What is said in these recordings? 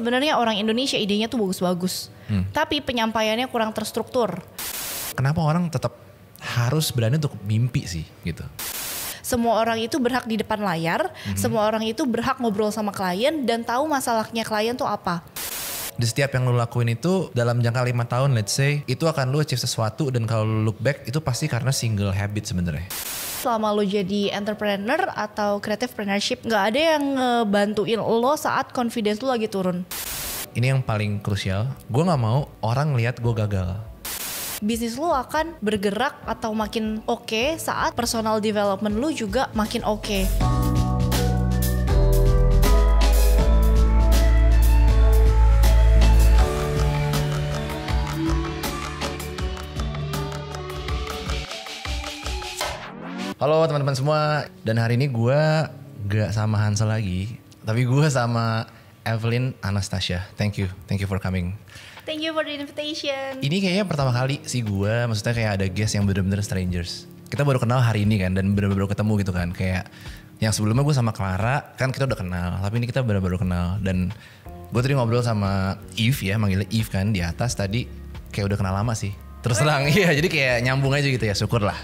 sebenarnya orang Indonesia idenya tuh bagus-bagus. Tapi penyampaiannya kurang terstruktur. Kenapa orang tetap harus berani untuk mimpi sih gitu? Semua orang itu berhak di depan layar, semua orang itu berhak ngobrol sama klien dan tahu masalahnya klien tuh apa. Di setiap yang lu lakuin itu dalam jangka 5 tahun let's say, itu akan lu achieve sesuatu dan kalau lu look back itu pasti karena single habit sebenarnya. Selama lo jadi entrepreneur atau creative entrepreneurship, gak ada yang ngebantuin lo saat confidence lo lagi turun. Ini yang paling krusial, gue gak mau orang lihat gue gagal. Bisnis lo akan bergerak atau makin oke saat personal development lo juga makin oke. Halo teman-teman semua, dan hari ini gue gak sama Hansel lagi, tapi gue sama Evelyn Anastasia. Thank you for coming. Thank you for the invitation. Ini kayaknya pertama kali sih gue, maksudnya kayak ada guest yang bener-bener strangers. Kita baru kenal hari ini kan, dan bener-bener ketemu gitu kan. Kayak yang sebelumnya gue sama Clara, kan kita udah kenal, tapi ini kita baru kenal. Dan gue tadi ngobrol sama Eve ya, manggilnya Eve kan di atas tadi, kayak udah kenal lama sih. Terus terang, iya jadi kayak nyambung aja gitu ya, syukurlah.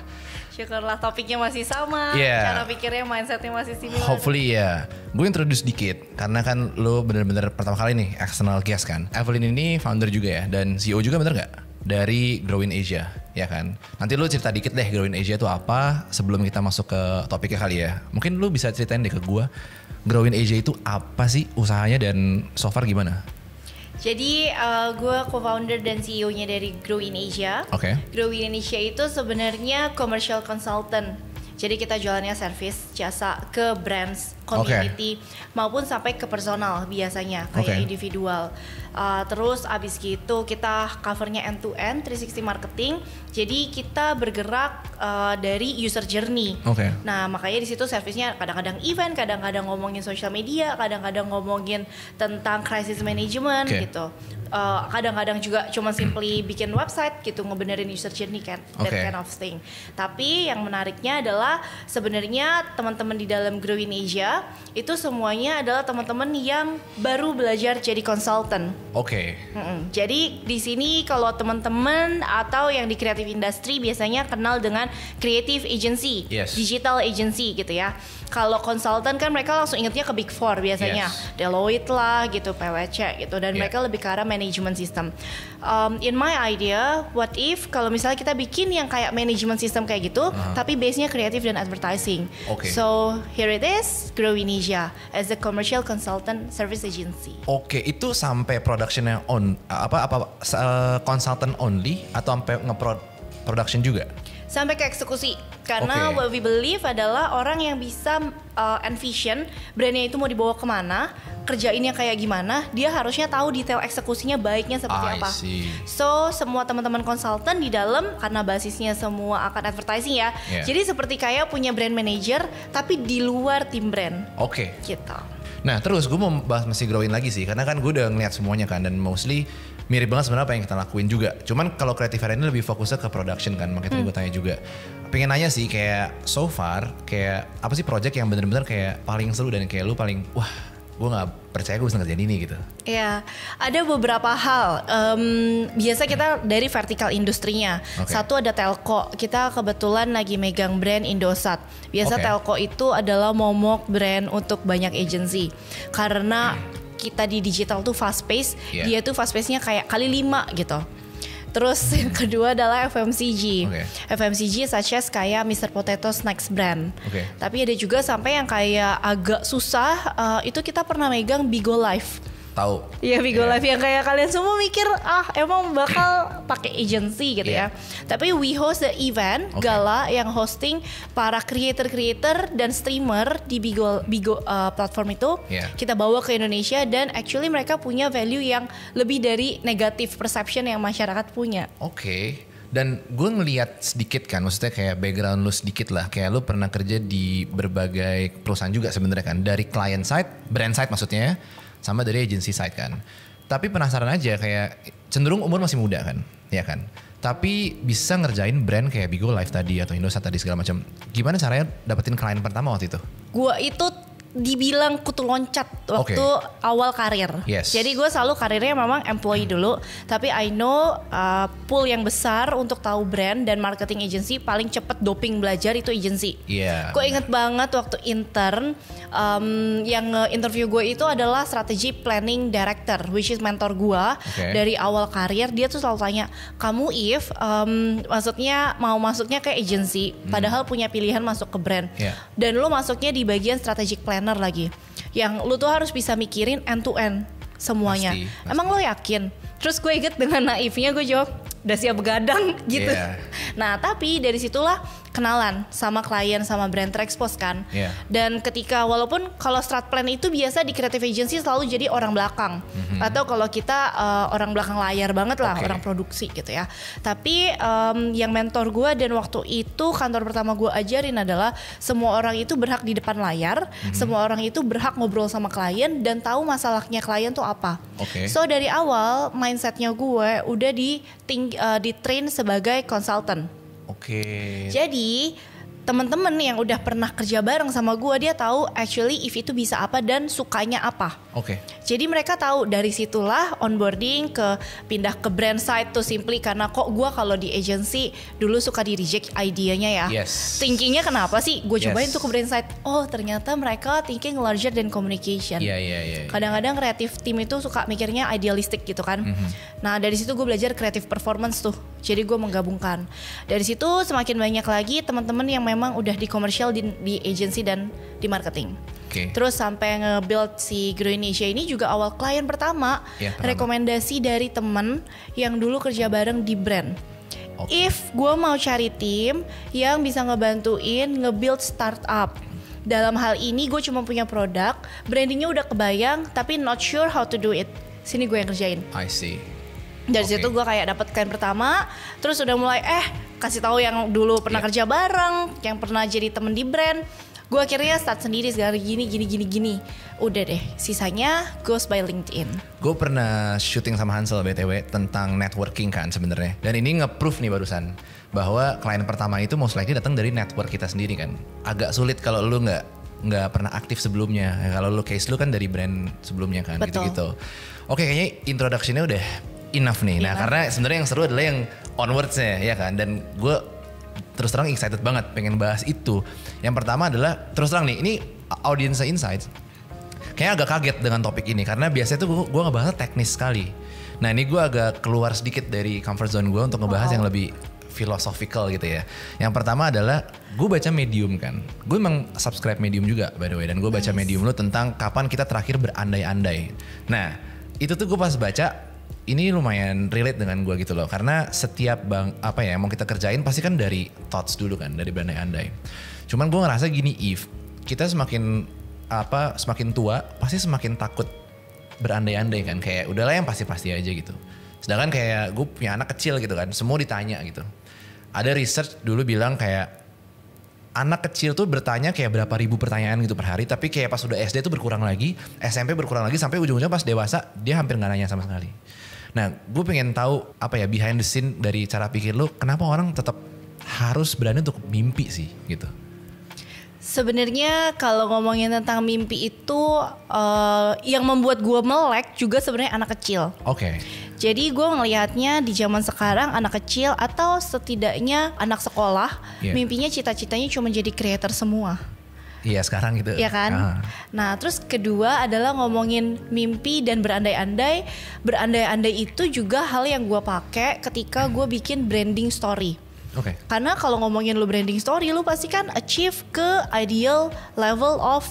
Syukurlah topiknya masih sama, cara pikirnya, mindsetnya masih similar. Hopefully ya. Gue introduce dikit, karena kan lo bener-bener pertama kali nih external guest kan. Evelyn ini founder juga ya, dan CEO juga bener gak? Dari Growin Asia, ya kan? Nanti lo cerita dikit deh Growin Asia itu apa sebelum kita masuk ke topiknya kali ya. Mungkin lo bisa ceritain deh ke gue, Growin Asia itu apa sih usahanya dan so far gimana? Jadi gue co-founder dan CEO-nya dari Grow in Asia. Grow in Asia itu sebenarnya commercial consultant. Jadi kita jualannya service, jasa ke brands, community, maupun sampai ke personal biasanya, kayak individual. Terus abis gitu kita covernya end to end, 360 marketing. Jadi kita bergerak dari user journey. Nah makanya di situ servicenya kadang-kadang event, kadang-kadang ngomongin social media, kadang-kadang ngomongin tentang crisis management gitu. Kadang-kadang juga cuma simply bikin website gitu, ngebenerin user journey kan, that kind of thing. Tapi yang menariknya adalah sebenarnya teman-teman di dalam Grow in Asia itu semuanya adalah teman-teman yang baru belajar jadi consultant. Jadi di sini kalau teman-teman atau yang di creative industry biasanya kenal dengan creative agency, digital agency gitu ya. Kalau konsultan kan mereka langsung ingetnya ke Big Four biasanya, Deloitte lah gitu, PwC gitu, dan mereka lebih ke arah management system. In my idea, what if kalau misalnya kita bikin yang kayak management system kayak gitu, tapi base-nya creative dan advertising. So here it is, Grow in Asia as a commercial consultant service agency. Itu sampai productionnya consultant only atau sampai nge-production juga? Sampai ke eksekusi, karena what we believe adalah orang yang bisa envision brandnya itu mau dibawa kemana, kerjainnya kayak gimana, dia harusnya tahu detail eksekusinya baiknya seperti apa. So semua teman-teman konsultan di dalam, karena basisnya semua akan advertising ya, jadi seperti kayak punya brand manager tapi di luar tim brand. Gitu. Nah terus gue mau bahas masih growin lagi sih, karena kan gue udah ngeliat semuanya kan, dan mostly mirip banget sebenarnya apa yang kita lakuin juga. Cuman kalau kreatif hari ini lebih fokusnya ke production kan, makanya gue tanya juga. Pengen nanya sih kayak so far, kayak apa sih project yang bener-bener kayak paling seru dan kayak lu paling wah gue gak percaya gue bisa ngerjain ini gitu. Ya, ada beberapa hal. Biasa kita dari vertikal industrinya. Satu ada telco. Kita kebetulan lagi megang brand Indosat. Biasa telco itu adalah momok brand untuk banyak agency. Karena kita di digital tuh fast pace, dia tuh fast pace-nya kayak kali 5 gitu. Terus yang kedua adalah FMCG. FMCG such as kayak Mr. Potato Snacks brand. Tapi ada juga sampai yang kayak agak susah, itu kita pernah megang Bigo Live. Tahu. Iya Bigo Live yang kayak kalian semua mikir emang bakal pakai agency gitu ya. Tapi we host the event gala yang hosting para creator dan streamer di Bigo platform itu. Kita bawa ke Indonesia dan actually mereka punya value yang lebih dari negative perception yang masyarakat punya. Dan gue ngeliat sedikit kan, maksudnya kayak background lu sedikit lah, kayak lu pernah kerja di berbagai perusahaan juga sebenarnya kan, dari client side, brand side maksudnya, sama dari agency side kan. Tapi penasaran aja, kayak cenderung umur masih muda kan, ya kan. Tapi bisa ngerjain brand kayak Bigo Live tadi atau Indosat tadi segala macam. Gimana caranya dapetin klien pertama waktu itu? Gua itu dibilang kutu loncat waktu awal karir. Yes. Jadi gue selalu karirnya memang employee dulu, tapi I know pool yang besar untuk tahu brand dan marketing agency paling cepet doping belajar itu agency. Gue inget banget waktu intern yang interview gue itu adalah strategy planning director, which is mentor gue dari awal karir. Dia tuh selalu tanya, kamu if maksudnya mau masuknya ke agency, padahal punya pilihan masuk ke brand, dan lu masuknya di bagian strategic planner lagi, yang lu tuh harus bisa mikirin end to end semuanya. Pasti. Emang lo yakin? Terus gue inget dengan naifnya gue jawab, udah siap begadang gitu. Nah tapi dari situlah kenalan sama klien sama brand terexpose kan. Dan ketika walaupun kalau strat plan itu biasa di creative agency selalu jadi orang belakang, atau kalau kita orang belakang layar banget lah, orang produksi gitu ya. Tapi yang mentor gue dan waktu itu kantor pertama gue ajarin adalah semua orang itu berhak di depan layar, semua orang itu berhak ngobrol sama klien dan tahu masalahnya klien tuh apa. So dari awal mindsetnya gue udah di train sebagai consultant. Jadi teman-teman yang udah pernah kerja bareng sama gue, dia tahu actually if itu bisa apa dan sukanya apa. Jadi mereka tahu, dari situlah onboarding ke pindah ke brand side tuh simply karena kok gue kalau di agency dulu suka di reject idenya ya. Thinkingnya kenapa sih? Gue cobain tuh ke brand side. Oh ternyata mereka thinking larger than communication. Kadang-kadang kreatif tim itu suka mikirnya idealistik gitu kan. Nah dari situ gue belajar creative performance tuh. Jadi gue menggabungkan. Dari situ semakin banyak lagi teman-teman yang memang udah di komersial di agency dan di marketing. Terus sampai nge-build si Grow Indonesia ini juga awal klien pertama rekomendasi dari temen yang dulu kerja bareng di brand. If gue mau cari tim yang bisa ngebantuin nge-build startup. Dalam hal ini gue cuma punya produk, brandingnya udah kebayang tapi not sure how to do it. Sini gue yang kerjain. I see. Dari situ gue kayak dapet klien pertama, terus udah mulai kasih tahu yang dulu pernah kerja bareng, yang pernah jadi temen di brand. Gue akhirnya start sendiri sekarang gini. Udah deh, sisanya goes by LinkedIn. Gue pernah syuting sama Hansel BTW tentang networking kan sebenarnya. Dan ini nge-proof nih barusan bahwa klien pertama itu most likely datang dari network kita sendiri kan. Agak sulit kalau lu nggak pernah aktif sebelumnya. Kalau lu case lu kan dari brand sebelumnya kan. Betul. Gitu-gitu. Oke, kayaknya introduction-nya udah enough nih. Nah karena sebenarnya yang seru adalah yang onwards-nya ya kan. Dan gue terus terang excited banget pengen bahas itu. Yang pertama adalah terus terang nih, ini Audience Insights kayaknya agak kaget dengan topik ini karena biasanya tuh gue ngebahasnya teknis sekali. Nah ini gue agak keluar sedikit dari comfort zone gue untuk ngebahas yang lebih philosophical gitu ya. Yang pertama adalah gue baca Medium kan. Gue emang subscribe Medium juga by the way. Dan gue baca Medium lu tentang kapan kita terakhir berandai-andai. Nah itu tuh gue pas baca ini lumayan relate dengan gue gitu loh. Karena setiap yang mau kita kerjain pasti kan dari thoughts dulu kan. Dari berandai-andai. Cuman gue ngerasa gini, if kita semakin tua pasti semakin takut berandai-andai kan. Kayak udahlah yang pasti-pasti aja gitu. Sedangkan kayak gue punya anak kecil gitu kan. Semua ditanya gitu. Ada research dulu bilang kayak anak kecil tuh bertanya kayak berapa ribu pertanyaan gitu per hari. Tapi kayak pas udah SD tuh berkurang lagi. SMP berkurang lagi sampai ujung-ujungnya pas dewasa dia hampir gak nanya sama sekali. Nah gue pengen tahu behind the scene dari cara pikir lu. Kenapa orang tetap harus berani untuk mimpi sih gitu. Sebenarnya kalau ngomongin tentang mimpi itu yang membuat gue melek juga sebenarnya anak kecil. Jadi gue ngelihatnya di zaman sekarang anak kecil atau setidaknya anak sekolah mimpinya cita-citanya cuma jadi creator semua. Iya sekarang gitu. Iya kan. Nah terus kedua adalah ngomongin mimpi dan berandai-andai. Berandai-andai itu juga hal yang gue pakai ketika gue bikin branding story. Karena kalau ngomongin lu branding story, lu pasti kan achieve ke ideal level of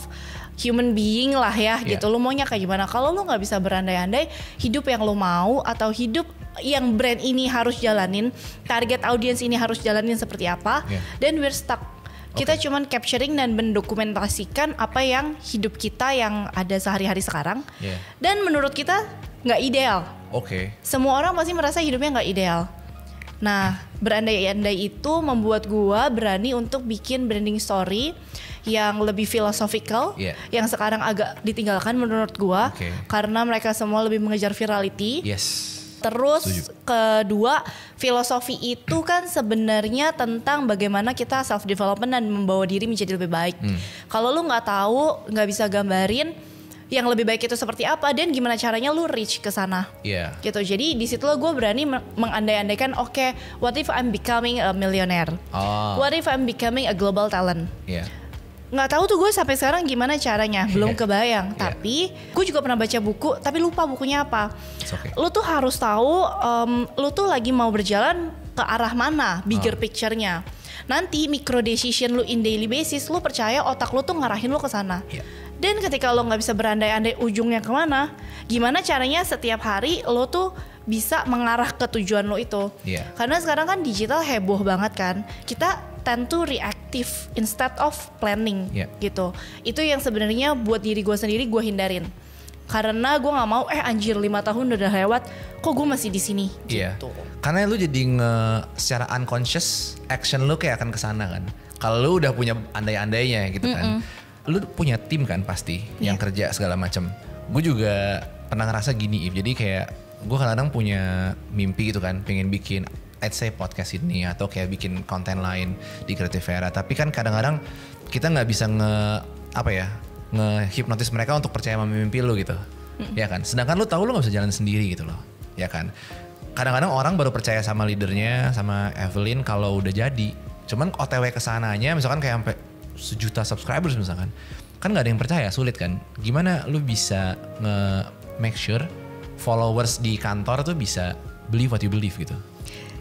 human being lah ya gitu. Lu maunya kayak gimana? Kalau lu nggak bisa berandai-andai, hidup yang lu mau atau hidup yang brand ini harus jalanin, target audience ini harus jalanin seperti apa, then we're stuck. Kita cuman capturing dan mendokumentasikan apa yang hidup kita yang ada sehari-hari sekarang, dan menurut kita nggak ideal. Semua orang pasti merasa hidupnya nggak ideal. Nah, berandai-andai itu membuat gua berani untuk bikin branding story yang lebih philosophical, yang sekarang agak ditinggalkan menurut gua, karena mereka semua lebih mengejar virality. Terus kedua, filosofi itu kan sebenarnya tentang bagaimana kita self development dan membawa diri menjadi lebih baik. Kalau lu nggak tahu, nggak bisa gambarin yang lebih baik itu seperti apa dan gimana caranya lu reach ke sana. Gitu. Jadi di situ gue berani mengandai-andaikan, oke, what if I'm becoming a millionaire? What if I'm becoming a global talent? Nggak tahu tuh gue sampai sekarang gimana caranya, belum kebayang. Tapi gue juga pernah baca buku, tapi lupa bukunya apa. Lu tuh harus tahu, lu tuh lagi mau berjalan ke arah mana, bigger picture-nya. Nanti micro decision lu in daily basis, lu percaya otak lu tuh ngarahin lu ke sana. Dan ketika lo nggak bisa berandai-andai ujungnya kemana, gimana caranya setiap hari lo tuh bisa mengarah ke tujuan lo itu. Karena sekarang kan digital heboh banget kan, kita tend to reactive instead of planning gitu. Itu yang sebenarnya buat diri gue sendiri gue hindarin. Karena gue nggak mau anjir 5 tahun udah lewat, kok gue masih di sini gitu. Karena lu jadi secara unconscious action lu kayak akan kesana kan. Kalau lu udah punya andai-andainya gitu kan. Lu punya tim kan pasti yang kerja segala macam. Gue juga pernah ngerasa gini, jadi kayak gue kadang-kadang punya mimpi gitu kan, pengen bikin let's say podcast ini atau kayak bikin konten lain di Creative Era. Tapi kan kadang-kadang kita nggak bisa nge-hipnotis mereka untuk percaya sama mimpi lu gitu, ya kan. Sedangkan lu tahu lu nggak bisa jalan sendiri gitu loh, ya kan. Kadang-kadang orang baru percaya sama leadernya, sama Evelyn kalau udah jadi. Cuman OTW kesananya, misalkan kayak sampai 1 juta subscribers misalkan, kan nggak ada yang percaya, sulit kan. Gimana lu bisa make sure followers di kantor tuh bisa believe what you believe gitu?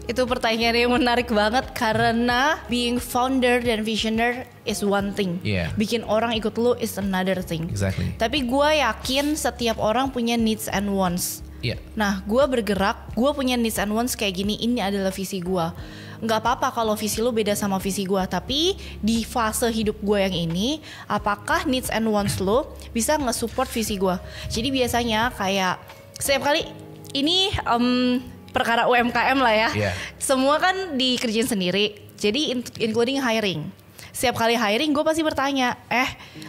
Itu pertanyaan yang menarik banget karena being founder dan visioner is one thing. Bikin orang ikut lu is another thing. Tapi gue yakin setiap orang punya needs and wants. Nah, gue bergerak, gue punya needs and wants kayak gini, ini adalah visi gue. Nggak apa-apa kalau visi lu beda sama visi gue, tapi di fase hidup gue yang ini, apakah needs and wants lu bisa nge-support visi gue? Jadi biasanya kayak setiap kali ini perkara UMKM lah ya, semua kan dikerjain sendiri, jadi including hiring. Setiap kali hiring gue pasti bertanya,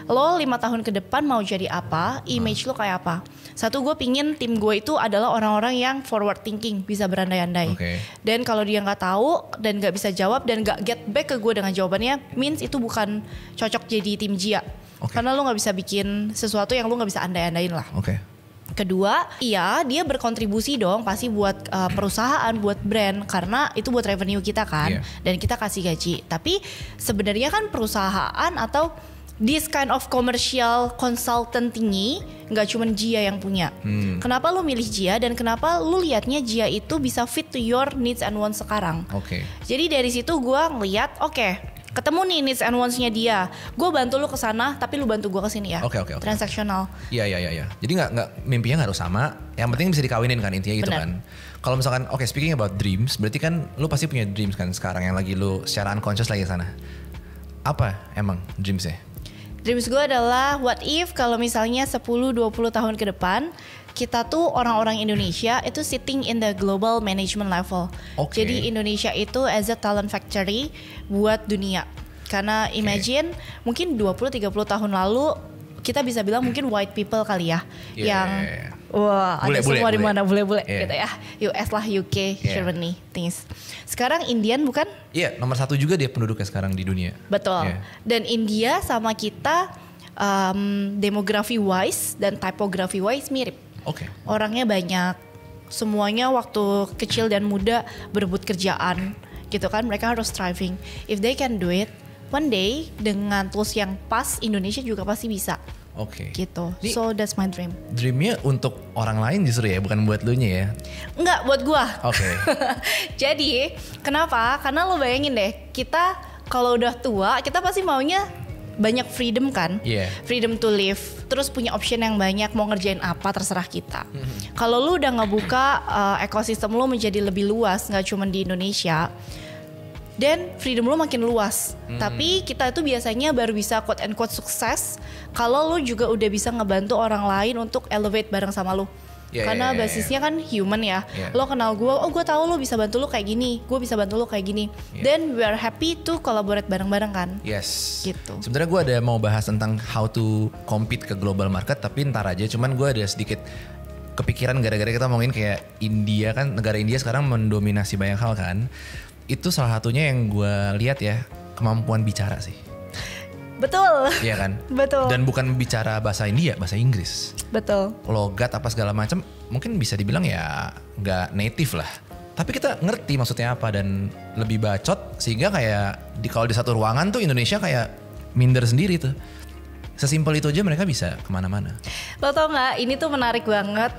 lo 5 tahun ke depan mau jadi apa, image lo kayak apa? Satu, gue pingin tim gue itu adalah orang-orang yang forward thinking, bisa berandai-andai. Dan kalau dia gak tahu dan gak bisa jawab dan gak get back ke gue dengan jawabannya, means itu bukan cocok jadi tim Jia. Karena lo gak bisa bikin sesuatu yang lo gak bisa andai-andain lah. Kedua, dia berkontribusi dong pasti buat perusahaan, buat brand, karena itu buat revenue kita kan, dan kita kasih gaji. Tapi sebenarnya kan perusahaan atau this kind of commercial consultant tinggi nggak cuma Jia yang punya. Kenapa lu milih Jia dan kenapa lu liatnya Jia itu bisa fit to your needs and wants sekarang? Jadi dari situ gue ngeliat, ketemu nih needs and wants-nya dia. Gue bantu lu ke sana, tapi lu bantu gue ke sini ya. Transaksional. Iya. Jadi nggak mimpinya nggak harus sama. Yang penting bisa dikawinin kan intinya gitu. Kan. Kalau misalkan speaking about dreams, berarti kan lu pasti punya dreams kan sekarang yang lagi lu secara unconscious lagi sana. Apa emang dreamsnya? Dreams gue adalah what if kalau misalnya 10-20 tahun ke depan kita tuh orang-orang Indonesia itu sitting in the global management level. Jadi Indonesia itu as a talent factory buat dunia. Karena imagine mungkin 20-30 tahun lalu kita bisa bilang mungkin white people kali ya. Wah, ada semua di mana bule-bule gitu ya. US lah, UK, Germany, things. Sekarang Indian bukan? Nomor 1 juga dia penduduknya sekarang di dunia. Betul. Dan India sama kita demografi wise dan typography wise mirip. Orangnya banyak, semuanya waktu kecil dan muda berebut kerjaan, gitu kan. Mereka harus striving. If they can do it, one day dengan tools yang pas, Indonesia juga pasti bisa. Gitu. So that's my dream. Dreamnya untuk orang lain justru ya, bukan buat lu nya ya? Enggak, buat gua. Jadi kenapa? Karena lo bayangin deh, kita kalau udah tua, kita pasti maunya banyak freedom kan, freedom to live, terus punya option yang banyak, mau ngerjain apa terserah kita. Kalau lu udah ngebuka ekosistem lu menjadi lebih luas, nggak cuma di Indonesia, dan freedom lu makin luas. Tapi kita itu biasanya baru bisa quote and quote sukses kalau lu juga udah bisa ngebantu orang lain untuk elevate bareng sama lu. Karena basisnya kan human ya. Lo kenal gue, gue tahu lo bisa bantu lo kayak gini, gue bisa bantu lo kayak gini. Then we are happy to collaborate bareng-bareng kan. Gitu. Sebenarnya gue ada mau bahas tentang how to compete ke global market, tapi ntar aja. Cuman gue ada sedikit kepikiran gara-gara kita ngomongin kayak India kan, negara India sekarang mendominasi banyak hal kan. Itu salah satunya yang gue lihat ya, kemampuan bicara sih. Betul. Iya kan? Betul. Dan bukan bicara bahasa India, bahasa Inggris. Betul. Logat apa segala macam mungkin bisa dibilang ya nggak native lah. Tapi kita ngerti maksudnya apa dan lebih bacot sehingga kayak kalau di satu ruangan tuh Indonesia kayak minder sendiri tuh. Sesimpel itu aja mereka bisa kemana-mana. Lo tau gak, ini tuh menarik banget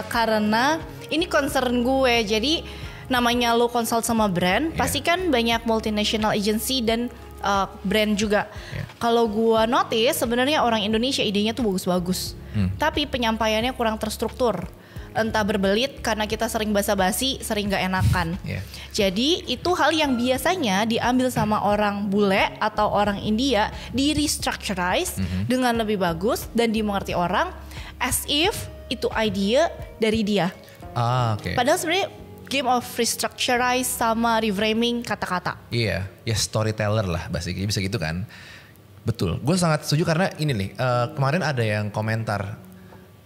karena ini concern gue. Jadi namanya lo consult sama brand, pasti kan banyak multinational agency dan brand juga. Kalau gue notice sebenarnya orang Indonesia idenya tuh bagus-bagus, tapi penyampaiannya kurang terstruktur. Entah berbelit karena kita sering basa-basi, sering gak enakan. Jadi itu hal yang biasanya diambil sama orang bule atau orang India, di restructurize dengan lebih bagus dan dimengerti orang as if itu idea dari dia. Padahal sebenarnya game of restructurize sama reframing kata-kata. Iya, ya storyteller lah basically, bisa gitu kan. Betul, gue sangat setuju karena ini nih, kemarin ada yang komentar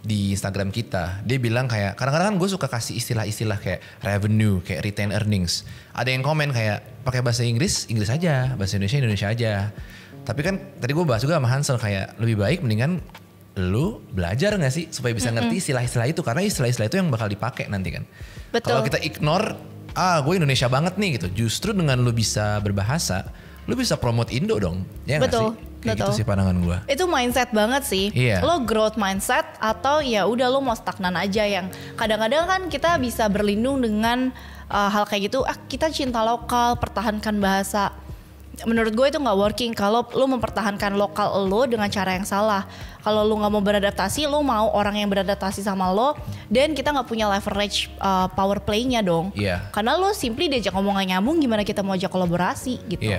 di Instagram kita, dia bilang kayak kadang-kadang kan gue suka kasih istilah-istilah kayak revenue, kayak retain earnings. Ada yang komen kayak pakai bahasa Inggris aja, bahasa Indonesia aja. Tapi kan tadi gue bahas juga sama Hansel kayak lebih baik mendingan lu belajar gak sih supaya bisa ngerti istilah-istilah itu, karena istilah-istilah itu yang bakal dipakai nanti kan. Kalau kita ignore, gue Indonesia banget nih gitu. Justru dengan lu bisa berbahasa, lu bisa promote Indo dong, ya nggak sih? Kayak gitu sih pandangan gue. Itu mindset banget sih. Lo growth mindset atau ya udah lo mau stagnan aja, yang kadang-kadang kan kita bisa berlindung dengan hal kayak gitu. Kita cinta lokal, pertahankan bahasa. Menurut gue itu nggak working kalau lo mempertahankan lokal lo dengan cara yang salah. Kalau lo nggak mau beradaptasi, lo mau orang yang beradaptasi sama lo, dan kita nggak punya leverage power play-nya dong. Karena lo simply diajak ngomong gak nyambung, gimana kita mau ajak kolaborasi gitu.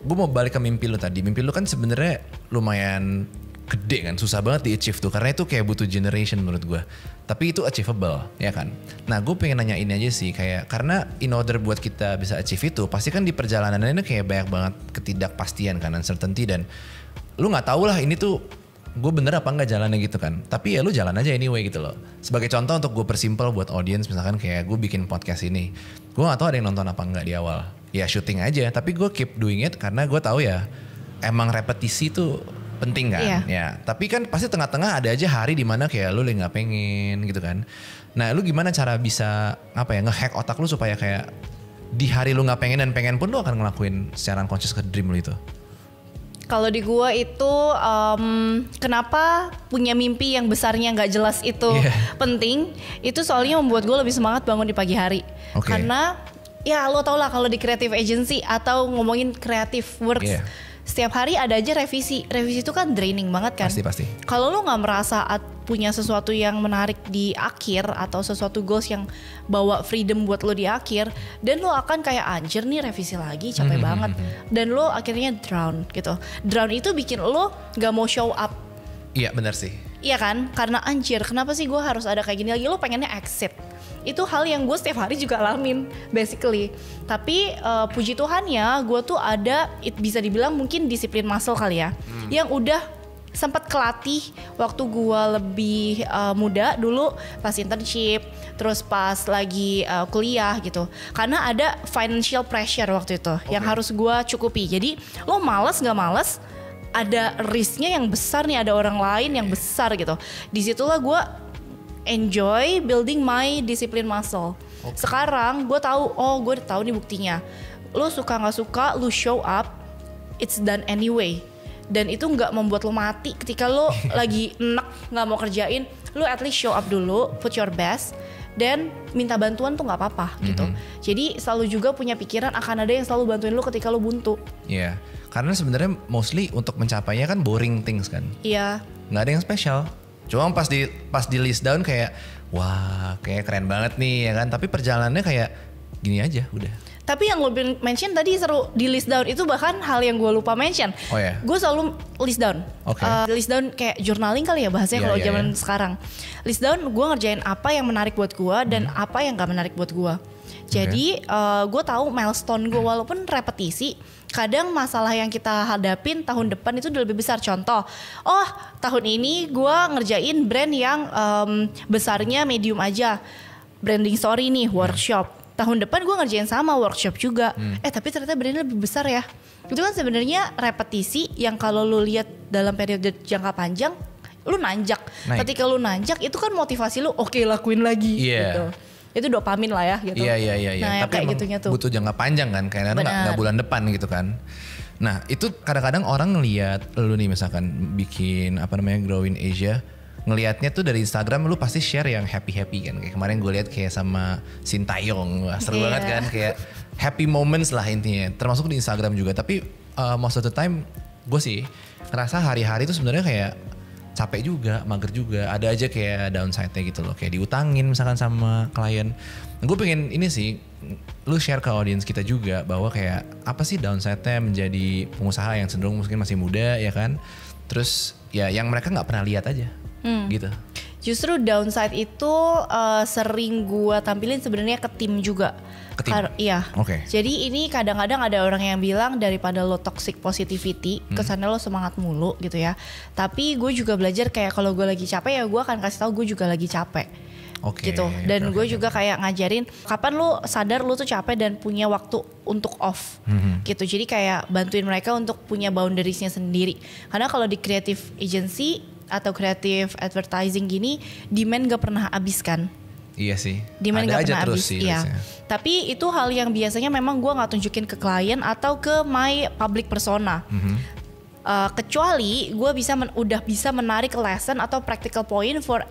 Gue mau balik ke mimpi lu tadi. Mimpi lu kan sebenarnya lumayan gede kan, susah banget di-achieve tuh. Karena itu kayak butuh generation menurut gue. Tapi itu achievable, ya kan? Nah gue pengen nanya ini aja sih, kayak karena in order buat kita bisa achieve itu, pasti kan di perjalanan ini kayak banyak banget ketidakpastian kan, uncertainty, dan lu gak tahu lah ini tuh gue bener apa enggak jalannya gitu kan. Tapi ya lu jalan aja anyway gitu loh. Sebagai contoh untuk gue persimpel buat audience, misalkan kayak gue bikin podcast ini, gue gak tahu ada yang nonton apa enggak di awal. Ya syuting aja, tapi gue keep doing it karena gue tahu ya emang repetisi tuh penting kan. Ya, tapi kan pasti tengah-tengah ada aja hari dimana kayak lu nggak pengen gitu kan. Nah, lu gimana cara bisa ngehack otak lu supaya kayak di hari lu nggak pengen dan pengen pun lu akan ngelakuin secara unconscious ke dream lu itu? Kalau di gue itu kenapa punya mimpi yang besarnya nggak jelas itu penting? Itu soalnya membuat gue lebih semangat bangun di pagi hari. Karena ya lo tau lah kalau di creative agency atau ngomongin creative works, setiap hari ada aja revisi. Revisi itu kan draining banget kan. Pasti. Kalau lo nggak merasa punya sesuatu yang menarik di akhir atau sesuatu goals yang bawa freedom buat lo di akhir, dan lo akan kayak anjir nih revisi lagi, capek banget. Dan lo akhirnya drown gitu. Drown itu bikin lo nggak mau show up. Iya benar sih. Iya kan? Karena anjir kenapa sih gue harus ada kayak gini lagi, lo pengennya exit. Itu hal yang gue setiap hari juga alamin basically. Tapi puji Tuhan ya, gue tuh ada, bisa dibilang mungkin disiplin muscle kali ya, yang udah sempat kelatih waktu gue lebih muda dulu pas internship, terus pas lagi kuliah gitu. Karena ada financial pressure waktu itu yang harus gue cukupi. Jadi lo males gak males, ada risknya yang besar nih, ada orang lain yang besar gitu. Disitulah gue enjoy building my discipline muscle. Sekarang gue tahu, gue udah tahu nih buktinya. Lo suka nggak suka, lo show up, it's done anyway. Dan itu nggak membuat lo mati ketika lo lagi enak nggak mau kerjain. Lo at least show up dulu, put your best, dan minta bantuan tuh nggak apa-apa gitu. Jadi selalu juga punya pikiran akan ada yang selalu bantuin lo ketika lo buntu. Iya, karena sebenarnya mostly untuk mencapainya kan boring things kan. Iya. Nggak ada yang spesial. Cuma pas di list down kayak wah kayak keren banget nih ya kan. Tapi perjalanannya kayak gini aja udah. Tapi yang lo mention tadi seru di list down itu, bahkan hal yang gue lupa mention. Gue selalu list down. List down kayak journaling kali ya bahasanya kalau zaman sekarang. List down gue ngerjain apa yang menarik buat gue dan apa yang gak menarik buat gue. Jadi gue tahu milestone gue walaupun repetisi. Kadang masalah yang kita hadapin tahun depan itu udah lebih besar. Contoh, tahun ini gue ngerjain brand yang besarnya medium aja. Branding story nih, workshop. Tahun depan gue ngerjain sama workshop juga. Tapi ternyata brandnya lebih besar ya. Itu kan sebenarnya repetisi yang kalau lu lihat dalam periode jangka panjang, lu nanjak. Ketika lu nanjak itu kan motivasi lu, oke, lakuin lagi gitu. Itu dopamin lah ya gitu. Iya. Nah, tapi emang gitunya tuh butuh jangka panjang kan, kayaknya nggak bulan depan gitu kan. Nah itu kadang-kadang orang ngelihat lu nih misalkan bikin Growing Asia, ngelihatnya tuh dari Instagram lu pasti share yang happy kan. Kayak kemarin gue lihat kayak sama Sintayong, wah seru banget kan, kayak happy moments lah intinya. Termasuk di Instagram juga. Tapi most of the time gue sih ngerasa hari-hari itu sebenarnya kayak capek juga, mager juga, ada aja kayak downside-nya gitu loh, kayak diutangin misalkan sama klien. Gue pengen ini sih, lu share ke audiens kita juga bahwa kayak apa sih downside-nya menjadi pengusaha yang cenderung mungkin masih muda ya kan, terus ya yang mereka nggak pernah lihat aja gitu. Justru downside itu sering gue tampilin sebenarnya ke tim juga. Ke tim? Iya. Okay. Jadi ini kadang-kadang ada orang yang bilang daripada lo toxic positivity, kesannya lo semangat mulu gitu ya. Tapi gue juga belajar kayak kalau gue lagi capek ya gue akan kasih tahu gue juga lagi capek. Gitu. Dan gue juga kayak ngajarin kapan lo sadar lo tuh capek dan punya waktu untuk off. Gitu. Jadi kayak bantuin mereka untuk punya boundariesnya sendiri. Karena kalau di creative agency atau creative advertising gini, demand gak pernah habis kan. Iya sih. Demand ada gak aja pernah terus habis. sih. Iya. Tapi itu hal yang biasanya memang gue gak tunjukin ke klien atau ke my public persona. Kecuali gue udah bisa menarik lesson atau practical point for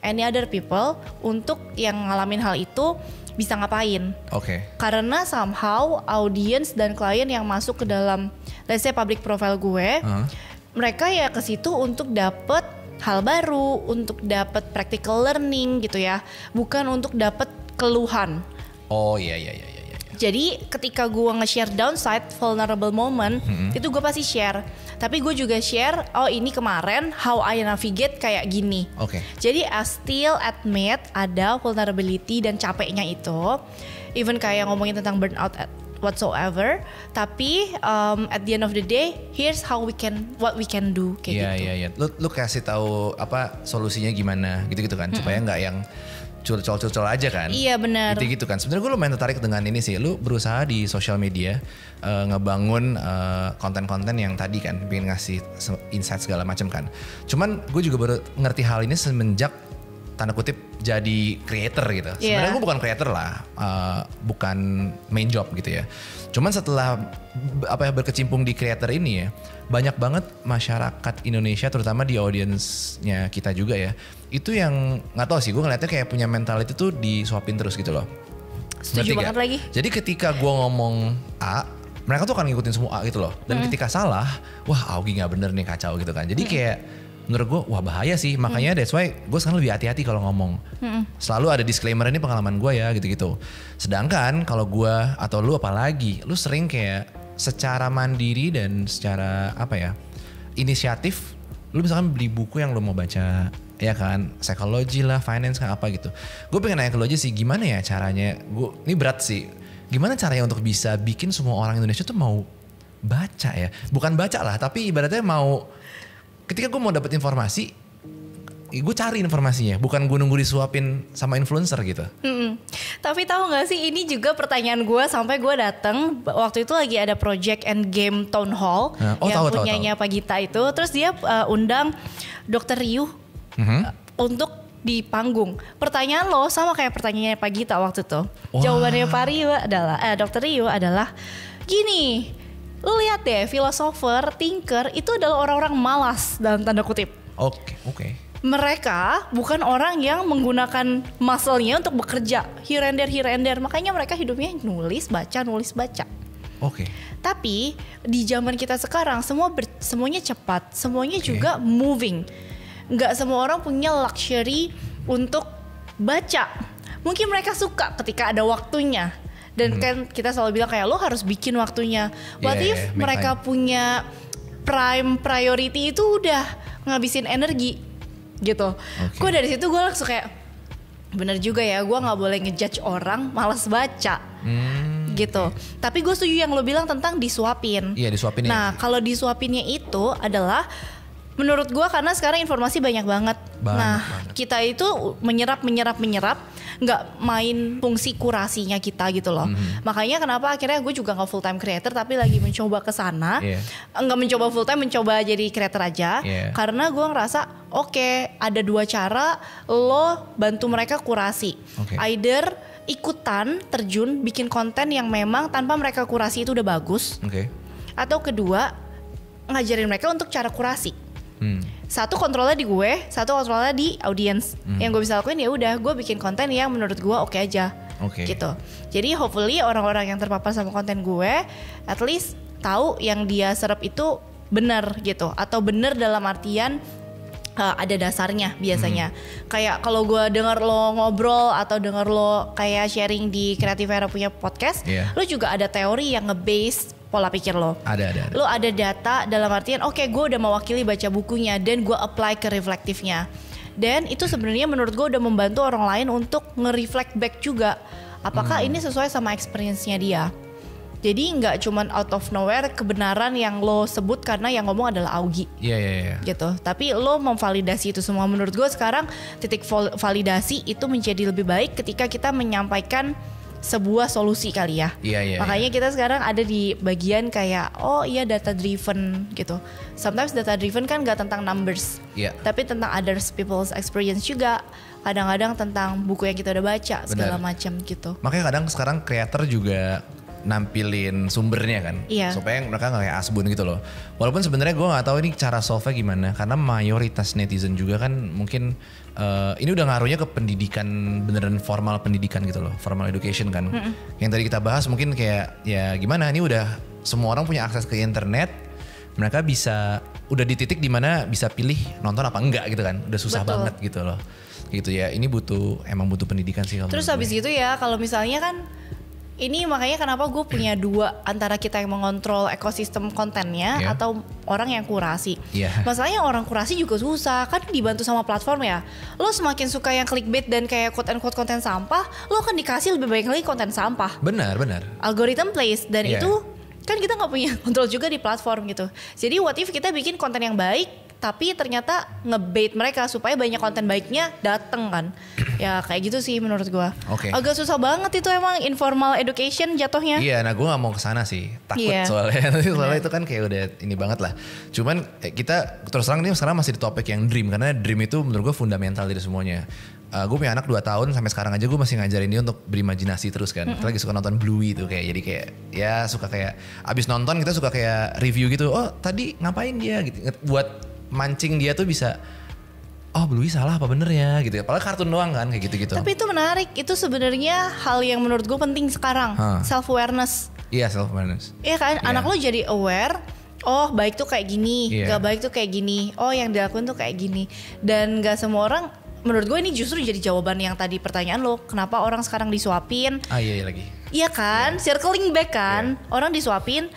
any other people untuk yang ngalamin hal itu bisa ngapain. Karena somehow audience dan klien yang masuk ke dalam let's say public profile gue, mereka ya ke situ untuk dapet hal baru, untuk dapet practical learning gitu ya, bukan untuk dapet keluhan. Iya. Jadi ketika gue nge-share downside, vulnerable moment, itu gue pasti share. Tapi gue juga share, ini kemarin how I navigate kayak gini. Jadi I still admit ada vulnerability dan capeknya itu. Even kayak ngomongin tentang burnout whatsoever, tapi at the end of the day, here's what we can do kayak gitu. Iya. Lu kasih tahu solusinya gimana gitu kan, supaya nggak yang curcol aja kan. Iya benar. Gitu kan. Sebenarnya gue lumayan tertarik dengan ini sih. Lu berusaha di sosial media ngebangun konten-konten yang tadi kan, pengen ngasih insight segala macam kan. Cuman gue juga baru ngerti hal ini semenjak tanda kutip jadi creator gitu. Sebenarnya gue bukan creator lah, bukan main job gitu ya. Cuman setelah berkecimpung di creator ini ya, banyak banget masyarakat Indonesia terutama di audiensnya kita juga ya, itu yang nggak tahu sih, gue ngeliatnya kayak punya mentality tuh disuapin terus gitu loh. Setuju banget lagi. Jadi ketika gue ngomong A, mereka tuh akan ngikutin semua A gitu loh. Dan ketika salah, wah Augie nggak bener nih, kacau gitu kan. Jadi kayak menurut gue wah bahaya sih, makanya that's why gue sekarang lebih hati-hati kalau ngomong. Selalu ada disclaimer, ini pengalaman gue ya gitu-gitu. Sedangkan kalau gue atau lu apalagi, lu sering kayak secara mandiri dan secara inisiatif, lu misalkan beli buku yang lu mau baca, ya kan, psikologi lah, finance kan apa gitu. Gue pengen nanya ke lu aja sih, gimana ya caranya, ini berat sih, gimana caranya untuk bisa bikin semua orang Indonesia tuh mau baca ya, bukan baca lah, tapi ibaratnya mau, ketika gue mau dapet informasi, gue cari informasinya, bukan gue nunggu disuapin sama influencer gitu. Tapi tahu nggak sih, ini juga pertanyaan gue sampai gue datang waktu itu lagi ada project Endgame Town Hall yang punyanya Pak Gita itu, terus dia undang Dr. Ryu untuk di panggung. Pertanyaan lo sama kayak pertanyaannya Pak Gita waktu itu. Jawabannya Pak Ryu adalah, Dr. Ryu adalah gini. Lu lihat deh, filosofer, thinker itu adalah orang-orang malas dalam tanda kutip. Oke. Mereka bukan orang yang menggunakan muscle-nya untuk bekerja here and there. Makanya mereka hidupnya nulis baca. Tapi di zaman kita sekarang semuanya cepat, semuanya juga moving. Nggak semua orang punya luxury untuk baca. Mungkin mereka suka ketika ada waktunya. Dan kan kita selalu bilang kayak lo harus bikin waktunya. What if mereka punya prime priority itu udah ngabisin energi gitu. Gue dari situ gue langsung kayak Bener juga ya, gue nggak boleh ngejudge orang malas baca. Gitu. Tapi gue setuju yang lo bilang tentang disuapin. Iya, disuapin. Nah, kalau disuapinnya itu adalah menurut gue karena sekarang informasi banyak banget. Kita itu menyerap, nggak main fungsi kurasinya kita gitu loh. Makanya kenapa akhirnya gue juga nggak full time creator tapi lagi mencoba ke sana. Nggak mencoba full time, mencoba jadi creator aja. Karena gue ngerasa oke, ada 2 cara lo bantu mereka kurasi. Either ikutan terjun bikin konten yang memang tanpa mereka kurasi itu udah bagus. Atau kedua ngajarin mereka untuk cara kurasi. Satu kontrolnya di gue, satu kontrolnya di audience. Yang gue bisa lakuin ya udah gue bikin konten yang menurut gue oke aja. Gitu. Jadi hopefully orang-orang yang terpapar sama konten gue at least tahu yang dia serap itu benar gitu, atau benar dalam artian ada dasarnya biasanya. Kayak kalau gue denger lo ngobrol atau denger lo kayak sharing di Creative Era punya podcast, lo juga ada teori yang nge-base pola pikir lo. Ada. Lo ada data dalam artian oke, gue udah mewakili baca bukunya dan gue apply ke reflektifnya. Dan itu sebenarnya menurut gue udah membantu orang lain untuk nge-reflect back juga. Apakah ini sesuai sama experience-nya dia. Jadi nggak cuman out of nowhere kebenaran yang lo sebut karena yang ngomong adalah Augie. Iya. Gitu. Tapi lo memvalidasi itu semua. Menurut gue sekarang titik validasi itu menjadi lebih baik ketika kita menyampaikan sebuah solusi kali ya. Makanya kita sekarang ada di bagian kayak data driven gitu. Sometimes data driven kan gak tentang numbers, tapi tentang others people's experience juga. Kadang-kadang tentang buku yang kita udah baca segala macam gitu. Makanya kadang sekarang creator juga nampilin sumbernya kan, supaya mereka nggak kayak asbun gitu loh. Walaupun sebenarnya gue nggak tahu ini cara solve-nya gimana, karena mayoritas netizen juga kan mungkin ini udah ngaruhnya ke pendidikan, beneran formal pendidikan gitu loh, formal education kan. Yang tadi kita bahas mungkin kayak ya gimana, ini udah semua orang punya akses ke internet, mereka bisa udah di titik dimana bisa pilih nonton apa enggak gitu kan, udah susah banget gitu loh. Gitu ya, ini emang butuh pendidikan sih. Terus habis gitu ya, kalau misalnya kan ini makanya kenapa gue punya 2, antara kita yang mengontrol ekosistem kontennya atau orang yang kurasi. Masalahnya orang kurasi juga susah, kan dibantu sama platform ya. Lo semakin suka yang clickbait dan kayak quote and quote konten sampah, lo akan dikasih lebih banyak lagi konten sampah. Benar. Algorithm plays dan itu kan kita nggak punya kontrol juga di platform gitu. Jadi what if kita bikin konten yang baik tapi ternyata ngebait mereka supaya banyak konten baiknya dateng kan. Ya kayak gitu sih menurut gue. Agak susah banget itu emang informal education jatuhnya. Nah gue gak mau kesana sih, takut soalnya itu kan kayak udah ini banget lah. Cuman kita terus terang ini sekarang masih di topik yang dream, karena dream itu menurut gue fundamental dari semuanya. Gue punya anak 2 tahun, sampai sekarang aja gue masih ngajarin dia untuk berimajinasi terus kan. Kita lagi suka nonton Bluey tuh, kayak jadi kayak ya suka kayak abis nonton kita suka kayak review gitu. Oh tadi ngapain dia gitu, buat mancing dia tuh bisa Bluey salah apa bener ya gitu. Padahal kartun doang kan kayak gitu-gitu. Tapi itu menarik, itu sebenarnya hal yang menurut gue penting sekarang. Self awareness. Self awareness. Iya kan, anak lo jadi aware. Oh baik tuh kayak gini, gak baik tuh kayak gini. Oh yang dilakuin tuh kayak gini. Dan gak semua orang, menurut gue ini justru jadi jawaban yang tadi pertanyaan lo, kenapa orang sekarang disuapin. Iya lagi. Iya kan, circling back kan. Orang disuapin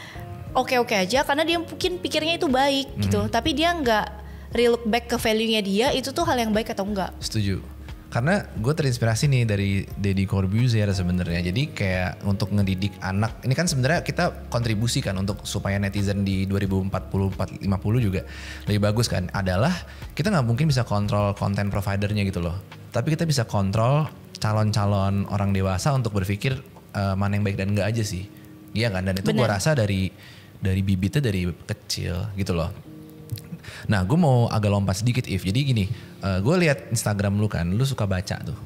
oke-oke aja karena dia mungkin pikirnya itu baik gitu. Tapi dia gak relook back ke value-nya dia, itu tuh hal yang baik atau enggak. Setuju. Karena gue terinspirasi nih dari Deddy Corbuzier sebenarnya. Jadi kayak untuk ngedidik anak, ini kan sebenarnya kita kontribusi kan untuk supaya netizen di 2040-50 juga lebih bagus kan. Adalah kita nggak mungkin bisa kontrol konten providernya gitu loh. Tapi kita bisa kontrol calon-calon orang dewasa untuk berpikir mana yang baik dan enggak aja sih. Iya kan, dan itu gue rasa dari bibitnya dari kecil gitu loh. Nah gue mau agak lompat sedikit Jadi gini, gue lihat Instagram lu kan, lu suka baca tuh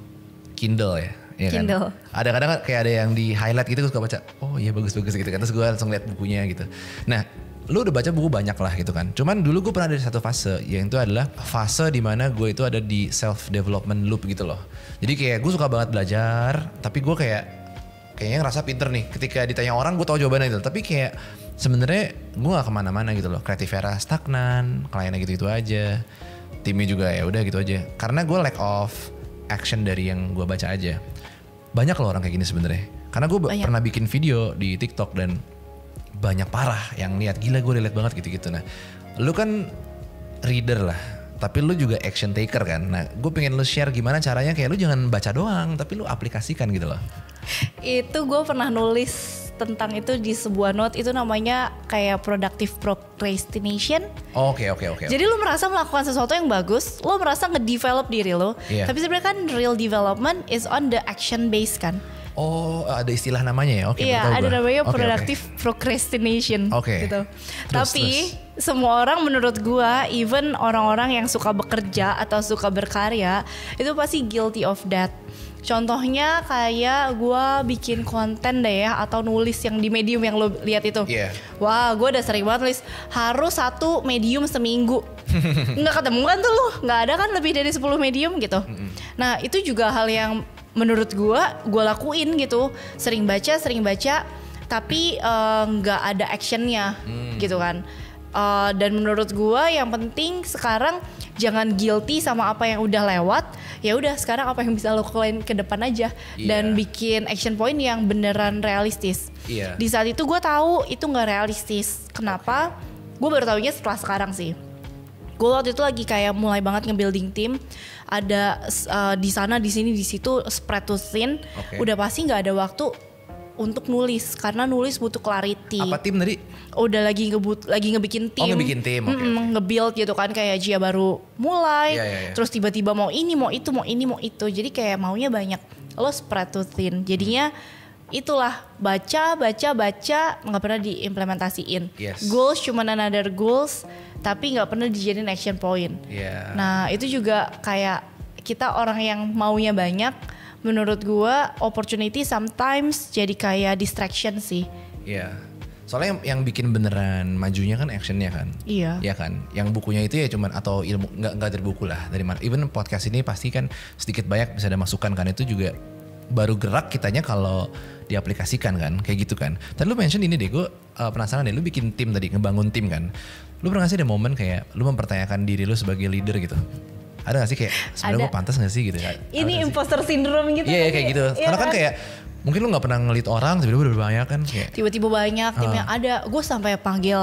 Kindle ya Kindle. Kan? Ada kadang kayak ada yang di highlight gitu, gue suka baca. Oh iya bagus-bagus gitu kan. Terus gue langsung lihat bukunya gitu. Nah lu udah baca buku banyak lah gitu kan. Cuman dulu gue pernah ada di satu fase, yang itu adalah fase dimana gue itu ada di self development loop gitu loh. Jadi kayak gue suka banget belajar, tapi gue kayaknya ngerasa pinter nih. Ketika ditanya orang gue tahu jawabannya gitu. Tapi kayak sebenarnya gue gak kemana-mana gitu loh. Creative Era stagnan, kliennya gitu-gitu aja, timnya juga ya udah gitu aja. Karena gue lack of action dari yang gue baca aja. Banyak loh orang kayak gini sebenarnya. Karena gue pernah bikin video di TikTok dan banyak parah yang lihat, gila gue relate banget gitu-gitu. Nah lu kan reader lah, tapi lu juga action taker kan. Nah, gue pengen lu share gimana caranya kayak lu jangan baca doang, tapi lu aplikasikan gitu loh. Itu gue pernah nulis tentang itu di sebuah note, itu namanya kayak productive procrastination. Oke. Jadi lu merasa melakukan sesuatu yang bagus, lu merasa nge-develop diri lu, tapi sebenarnya kan real development is on the action base kan. Oh, ada istilah namanya ya? Oke. Iya, ada namanya productive procrastination. Gitu. Tapi semua orang menurut gua, even orang-orang yang suka bekerja atau suka berkarya, itu pasti guilty of that. Contohnya kayak gua bikin konten deh ya, atau nulis yang di medium yang lo lihat itu. Wah, gua udah sering banget nulis harus 1 medium seminggu. Nggak ketemu kan tuh lu, nggak ada kan lebih dari 10 medium gitu. Nah itu juga hal yang menurut gue lakuin gitu, sering baca tapi nggak ada actionnya gitu kan. Dan menurut gue yang penting sekarang jangan guilty sama apa yang udah lewat. Ya udah sekarang apa yang bisa lo lakuin ke depan aja, dan bikin action point yang beneran realistis. Di saat itu gue tahu itu nggak realistis. Kenapa? Gue baru tahunya setelah sekarang sih. Gue waktu itu lagi kayak mulai banget nge-building tim. Ada di sana, di sini, di situ, spread to thin. Udah pasti nggak ada waktu untuk nulis, karena nulis butuh clarity. Apa tim tadi? Udah lagi ngebikin tim. Ngebikin tim. Nge-build gitu kan, kayak Gia baru mulai. Terus tiba-tiba mau ini, mau itu, mau ini, mau itu. Jadi kayak maunya banyak. Lo spread to thin. Jadinya itulah baca, nggak pernah diimplementasiin. Goals cuma another goals, tapi nggak pernah dijadiin action point. Nah itu juga kayak kita orang yang maunya banyak, menurut gua opportunity sometimes jadi kayak distraction sih. Soalnya yang bikin beneran majunya kan actionnya kan. Iya kan. Yang bukunya itu ya cuman, atau ilmu nggak dari buku lah, dari mana. Even podcast ini pasti kan sedikit banyak bisa ada masukan kan, itu juga baru gerak kitanya kalau diaplikasikan kan, kayak gitu kan. Tadi lu mention ini deh, gue penasaran deh, lu bikin tim tadi, ngebangun tim kan. Lu pernah gak sih ada momen kayak lu mempertanyakan diri lu sebagai leader gitu? Ada gak sih kayak sebenarnya gue pantas gak sih gitu? Ini imposter syndrome gitu. Iya kayak gitu. Karena kan kayak mungkin lu gak pernah ngelit orang, tiba-tiba udah banyak kan kayak. Tiba-tiba banyak timnya ada. Gue sampai panggil,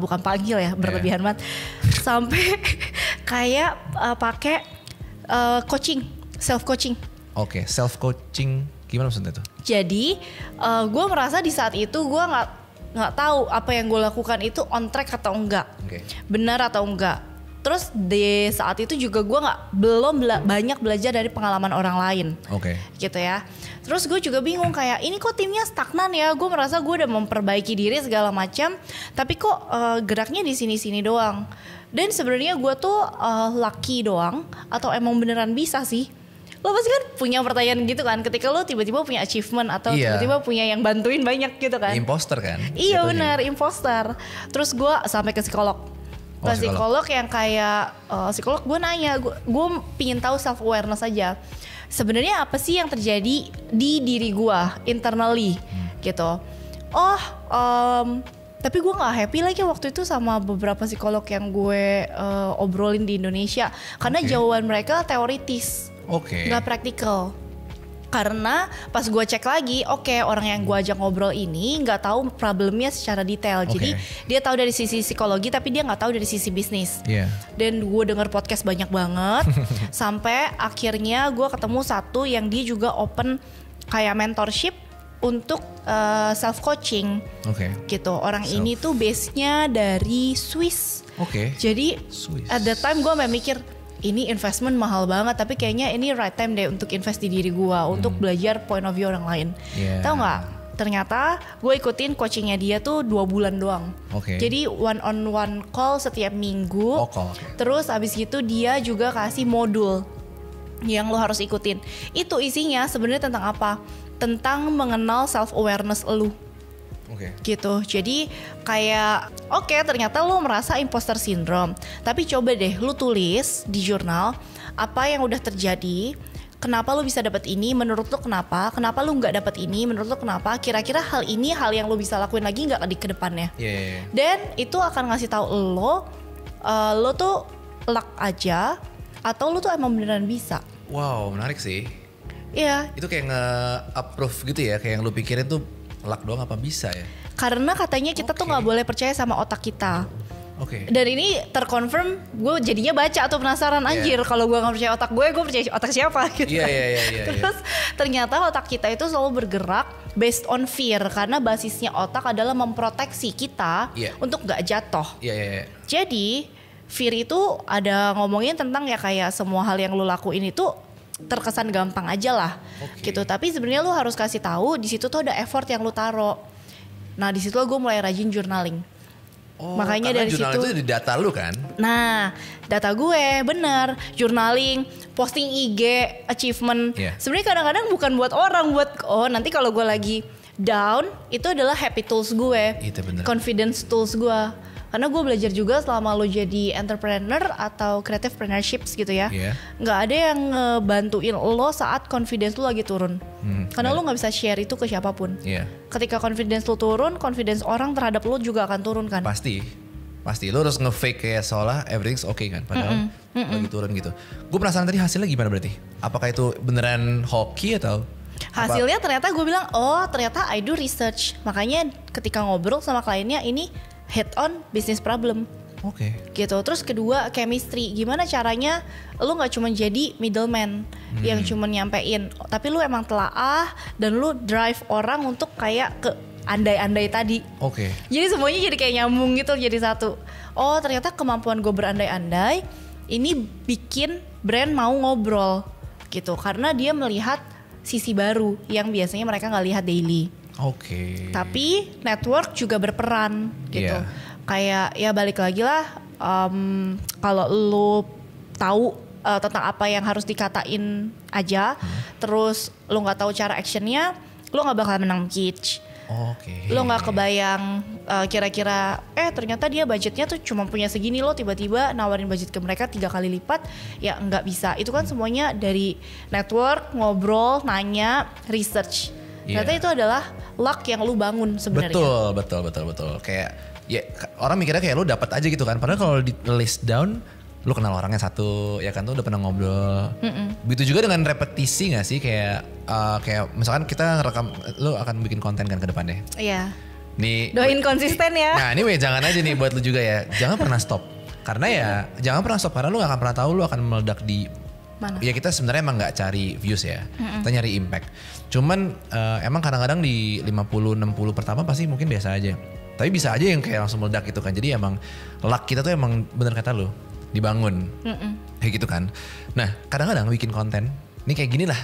bukan panggil ya, berlebihan banget. Sampai kayak pakai coaching, self coaching. Oke, self coaching gimana maksudnya tuh? Jadi gue merasa di saat itu gue nggak tahu apa yang gue lakukan itu on track atau enggak, benar atau enggak. Terus di saat itu juga gue belum banyak belajar dari pengalaman orang lain, gitu ya. Terus gue juga bingung kayak ini kok timnya stagnan ya. Gue merasa gue udah memperbaiki diri segala macam, tapi kok geraknya di sini-sini doang. Dan sebenarnya gue tuh lucky doang atau emang beneran bisa sih? Lo pasti kan punya pertanyaan gitu kan, ketika lo tiba-tiba punya achievement atau tiba-tiba punya yang bantuin banyak gitu kan. Imposter kan? Iya benar, imposter. Terus gue sampai ke psikolog. Psikolog yang kayak psikolog gue nanya, gue pingin tahu self awareness aja. Sebenarnya apa sih yang terjadi di diri gue internally gitu. Tapi gue nggak happy lagi waktu itu sama beberapa psikolog yang gue obrolin di Indonesia, karena jawaban mereka teoritis. Gak praktikal. Karena pas gue cek lagi, orang yang gue ajak ngobrol ini gak tahu problemnya secara detail. Jadi dia tahu dari sisi psikologi, tapi dia gak tahu dari sisi bisnis. Dan gue denger podcast banyak banget. Sampai akhirnya gue ketemu satu yang dia juga open kayak mentorship untuk self coaching gitu. Orang ini tuh base-nya dari Swiss. Jadi at that time gue mikir, ini investment mahal banget, tapi kayaknya ini right time deh untuk invest di diri gue, untuk belajar point of view orang lain. Tahu nggak? Ternyata gue ikutin coachingnya dia tuh 2 bulan doang. Jadi one on one call setiap minggu. Terus abis gitu dia juga kasih modul yang lo harus ikutin. Itu isinya sebenarnya tentang apa? Tentang mengenal self awareness lo. Gitu. Jadi kayak ternyata lu merasa imposter syndrome, tapi coba deh lu tulis di jurnal apa yang udah terjadi, kenapa lu bisa dapat ini, menurut lu kenapa lu nggak dapat ini, menurut lu kenapa, kira-kira hal ini hal yang lu bisa lakuin lagi nggak di kedepannya. Dan itu akan ngasih tahu lo tuh luck aja atau lu tuh emang beneran bisa. Wow, menarik sih. Itu kayak nge-approve gitu ya, kayak yang lu pikirin tuh luck doang apa bisa ya? Karena katanya kita tuh gak boleh percaya sama otak kita. Dan ini terkonfirm, gue jadinya baca atau penasaran anjir. Kalau gue nggak percaya otak gue percaya otak siapa gitu. Terus ternyata otak kita itu selalu bergerak based on fear, karena basisnya otak adalah memproteksi kita untuk nggak jatuh. Jadi fear itu ada ngomongin tentang ya kayak semua hal yang lu lakuin itu terkesan gampang aja lah, gitu. Tapi sebenarnya lu harus kasih tahu di situ tuh ada effort yang lu taruh. Nah di situ gue mulai rajin journaling. Makanya dari situ itu di data lu kan? Nah data gue bener, journaling, posting IG, achievement. Sebenarnya kadang-kadang bukan buat orang, buat nanti kalau gue lagi down itu adalah happy tools gue, confidence tools gue. Karena gue belajar juga selama lo jadi entrepreneur atau creative partnerships gitu ya, nggak ada yang ngebantuin lo saat confidence lo lagi turun. Karena lo nggak bisa share itu ke siapapun. Ketika confidence lo turun, confidence orang terhadap lo juga akan turun kan. Pasti lo harus nge-fake kayak seolah everything's okay kan, padahal lagi turun gitu. Gue penasaran tadi hasilnya gimana berarti? Apakah itu beneran hoki atau? Hasilnya ternyata gue bilang, ternyata I do research. Makanya ketika ngobrol sama kliennya ini head on business problem. Gitu. Terus kedua chemistry. Gimana caranya lu gak cuma jadi middleman yang cuma nyampein, tapi lu emang telaah dan lu drive orang untuk kayak ke andai-andai tadi. Jadi semuanya jadi kayak nyambung gitu, jadi satu. Ternyata kemampuan gue berandai-andai ini bikin brand mau ngobrol gitu, karena dia melihat sisi baru yang biasanya mereka gak lihat daily. Tapi network juga berperan gitu. Kayak ya balik lagi lah, kalau lu tahu tentang apa yang harus dikatain aja, terus lu nggak tahu cara actionnya, lu nggak bakal menang pitch. Lo nggak kebayang kira-kira ternyata dia budgetnya tuh cuma punya segini, lo tiba-tiba nawarin budget ke mereka 3 kali lipat, ya nggak bisa. Itu kan semuanya dari network, ngobrol, nanya, research. Ternyata itu adalah luck yang lu bangun sebenarnya. Betul. Kayak ya orang mikirnya kayak lu dapat aja gitu kan. Padahal kalau di list down lu kenal orangnya satu, ya kan, tuh udah pernah ngobrol. Begitu juga dengan repetisi nggak sih, kayak misalkan kita rekam, lu akan bikin konten kan ke depannya. Nih doain konsisten ya. Nah ini jangan aja nih buat lu juga ya, jangan pernah stop. Karena lu gak akan pernah tahu lu akan meledak di mana. Ya kita sebenarnya emang gak cari views ya, kita nyari impact. Cuman emang kadang-kadang di 50-60 pertama pasti mungkin biasa aja. Tapi bisa aja yang kayak langsung meledak gitu kan. Jadi emang luck kita tuh emang bener kata lu, dibangun. Kayak gitu kan. Nah kadang-kadang bikin konten, ini kayak gini lah,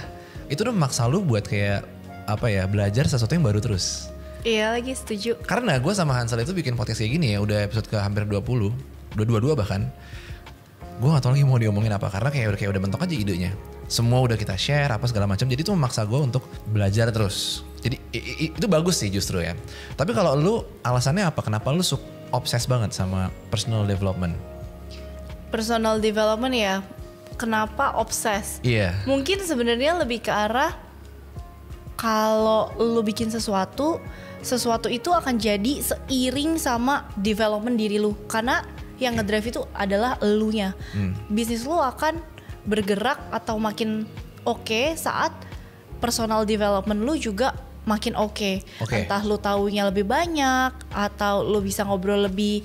itu udah memaksa lu buat kayak belajar sesuatu yang baru terus. Iya lagi, setuju. Karena gue sama Hansel itu bikin podcast kayak gini ya, udah episode ke hampir 22 bahkan. Gue gak tahu lagi mau diomongin apa, karena kayak udah mentok aja idenya. Semua udah kita share apa segala macam, jadi itu memaksa gue untuk belajar terus. Jadi itu bagus sih justru ya. Tapi kalau lu alasannya apa? Kenapa lu obses banget sama personal development? Personal development ya, kenapa obses? Mungkin sebenarnya lebih ke arah kalau lu bikin sesuatu itu akan jadi seiring sama development diri lu. Karena yang ngedrive itu adalah elunya. Bisnis lu akan bergerak atau makin oke saat personal development lu juga makin oke. Entah lu taunya lebih banyak, atau lu bisa ngobrol lebih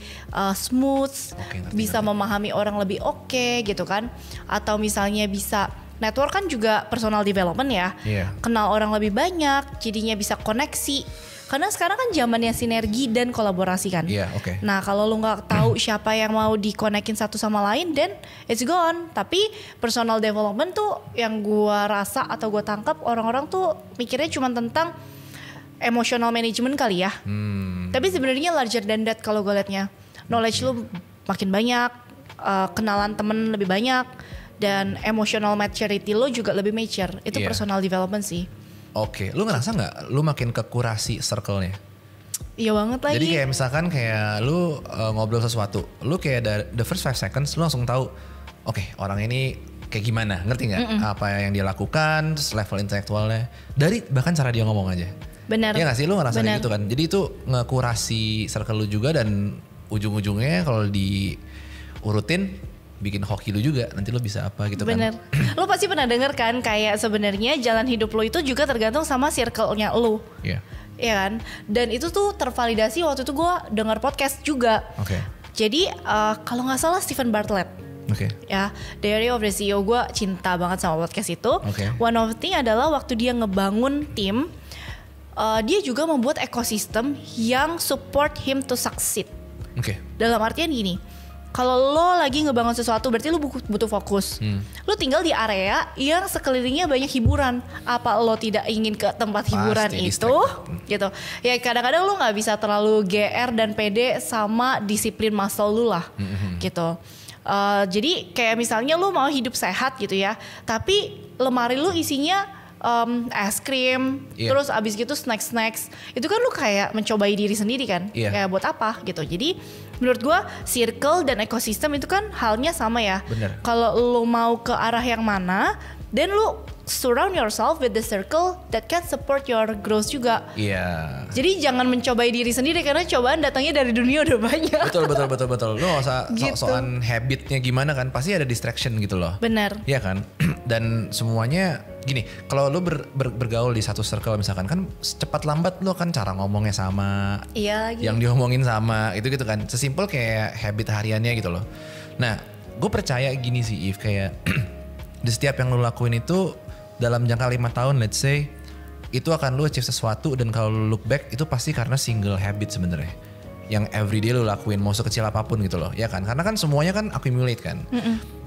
smooth, bisa memahami orang lebih oke gitu kan. Atau misalnya bisa network kan juga personal development ya. Kenal orang lebih banyak, jadinya bisa koneksi. Karena sekarang kan zamannya sinergi dan kolaborasi kan. Nah kalau lu nggak tahu siapa yang mau dikonekin satu sama lain, then it's gone. Tapi personal development tuh yang gua rasa atau gua tangkap, orang-orang tuh mikirnya cuma tentang emotional management kali ya. Tapi sebenarnya larger than that kalau gue liatnya. Knowledge lu makin banyak, kenalan temen lebih banyak, dan emotional maturity lo juga lebih mature. Itu personal development sih. Lu ngerasa nggak lu makin kekurasi circle-nya? Iya banget lagi. Jadi kayak misalkan kayak lu ngobrol sesuatu, lu kayak the first 5 seconds lu langsung tahu, orang ini kayak gimana, ngerti nggak? Apa yang dia lakukan, terus level intelektualnya, dari bahkan cara dia ngomong aja. Benar. Iya nggak sih, lu ngerasa gitu kan? Jadi itu ngekurasi circle lu juga, dan ujung-ujungnya kalau diurutin bikin hoki lu juga, nanti lu bisa apa gitu. Bener. Kan. Lu pasti pernah denger kan kayak sebenarnya jalan hidup lu itu juga tergantung sama circle-nya lu. Iya. Iya kan? Dan itu tuh tervalidasi waktu itu gue denger podcast juga. Jadi kalau nggak salah Stephen Bartlett. Oke. Ya, Diary of the CEO, gue cinta banget sama podcast itu. One of the thing adalah waktu dia ngebangun tim, dia juga membuat ekosistem yang support him to succeed. Dalam artian gini, kalau lo lagi ngebangun sesuatu berarti lo butuh fokus. Lo tinggal di area yang sekelilingnya banyak hiburan. Apa lo tidak ingin ke tempat hiburan itu? Gitu. Ya kadang-kadang lo nggak bisa terlalu GR dan pede sama disiplin muscle lo lah. Gitu. Jadi kayak misalnya lo mau hidup sehat gitu ya, tapi lemari lo isinya es krim, terus abis gitu snacks, itu kan lu kayak mencobai diri sendiri kan, kayak buat apa gitu. Jadi menurut gue circle dan ekosistem itu kan halnya sama ya. Kalau lu mau ke arah yang mana, then lu surround yourself with the circle that can support your growth juga. Jadi jangan mencobai diri sendiri karena cobaan datangnya dari dunia udah banyak. Betul. Lu gak usah sok-sokan habitnya gimana kan, pasti ada distraction gitu loh. Benar. Iya kan? Dan semuanya gini, kalau lu bergaul di satu circle misalkan kan cepat lambat lu kan cara ngomongnya sama, yang diomongin sama, itu gitu kan. Sesimpel kayak habit hariannya gitu loh. Nah, gue percaya gini sih Yves, kayak di setiap yang lu lakuin itu dalam jangka 5 tahun let's say, itu akan lu achieve sesuatu, dan kalau lu look back itu pasti karena single habit sebenarnya. Yang everyday lu lakuin, mau sekecil apapun gitu loh, ya kan? Karena kan semuanya kan accumulate kan.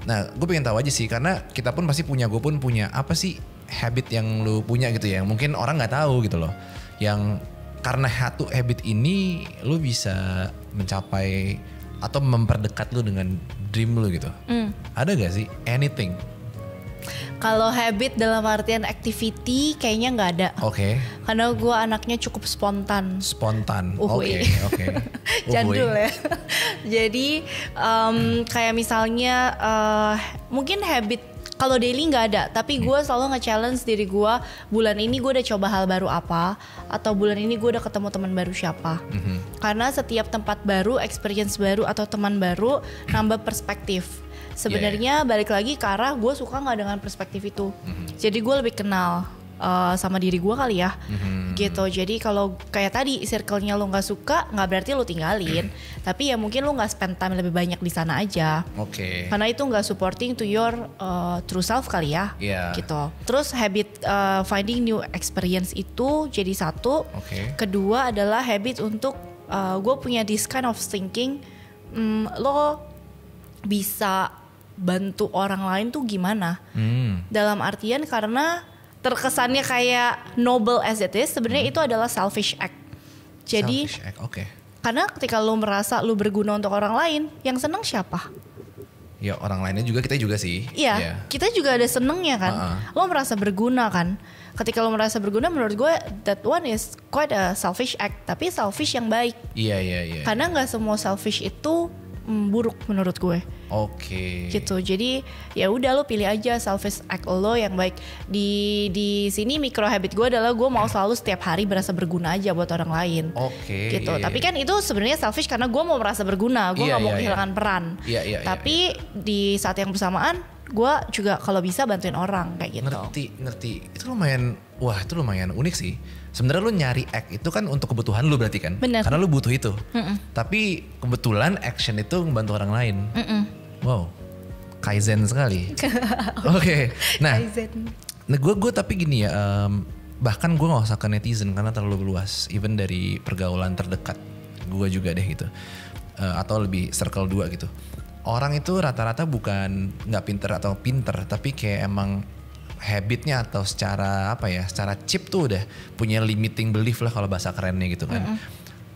Nah, gue pengen tahu aja sih, karena kita pun pasti punya, gue pun punya, apa sih habit yang lu punya gitu ya, yang mungkin orang nggak tahu gitu loh. Yang karena satu habit ini lu bisa mencapai atau memperdekat lu dengan dream lu gitu. Ada gak sih anything? Kalau habit dalam artian activity kayaknya nggak ada. Karena gue anaknya cukup spontan. Oke. Jadul ya. Jadi kayak misalnya mungkin habit kalau daily nggak ada, tapi gue selalu nge-challenge diri gue, bulan ini gue udah coba hal baru apa, atau bulan ini gue udah ketemu teman baru siapa. Karena setiap tempat baru, experience baru atau teman baru nambah perspektif. Sebenarnya balik lagi ke arah gue suka nggak dengan perspektif itu. Jadi gue lebih kenal sama diri gue kali ya, gitu. Jadi kalau kayak tadi circle-nya lo nggak suka, nggak berarti lo tinggalin, tapi ya mungkin lo nggak spend time lebih banyak di sana aja. Karena itu nggak supporting to your true self kali ya, gitu. Terus habit finding new experience itu jadi satu. Kedua adalah habit untuk gue punya this kind of thinking, lo bisa bantu orang lain tuh gimana? Dalam artian karena terkesannya kayak noble as it is, sebenarnya itu adalah selfish act. Jadi karena ketika lu merasa lu berguna untuk orang lain, yang seneng siapa? Ya orang lainnya juga, kita juga sih. Iya, kita juga ada senengnya kan. Lo merasa berguna kan. Ketika lo merasa berguna, menurut gue that one is quite a selfish act, tapi selfish yang baik. Iya. Karena nggak semua selfish itu buruk menurut gue. Gitu. Jadi ya udah lo pilih aja selfish act lo yang baik. Di sini micro habit gue adalah gue mau selalu setiap hari berasa berguna aja buat orang lain. Gitu. Tapi kan itu sebenarnya selfish karena gue mau merasa berguna. Gue nggak mau kehilangan peran. Tapi di saat yang bersamaan gue juga kalau bisa bantuin orang kayak gitu. Ngerti. Itu lumayan unik sih. Sebenarnya lu nyari act itu kan untuk kebutuhan lu berarti kan. Bener. Karena lu butuh itu. Tapi kebetulan action itu membantu orang lain. Wow, kaizen sekali. Nah gue tapi gini ya, bahkan gue gak usah ke netizen karena terlalu luas. Even dari pergaulan terdekat gue juga deh gitu, atau lebih circle 2 gitu. Orang itu rata-rata bukan gak pinter, tapi kayak emang habitnya atau secara secara chip tuh udah punya limiting belief lah kalau bahasa kerennya gitu kan.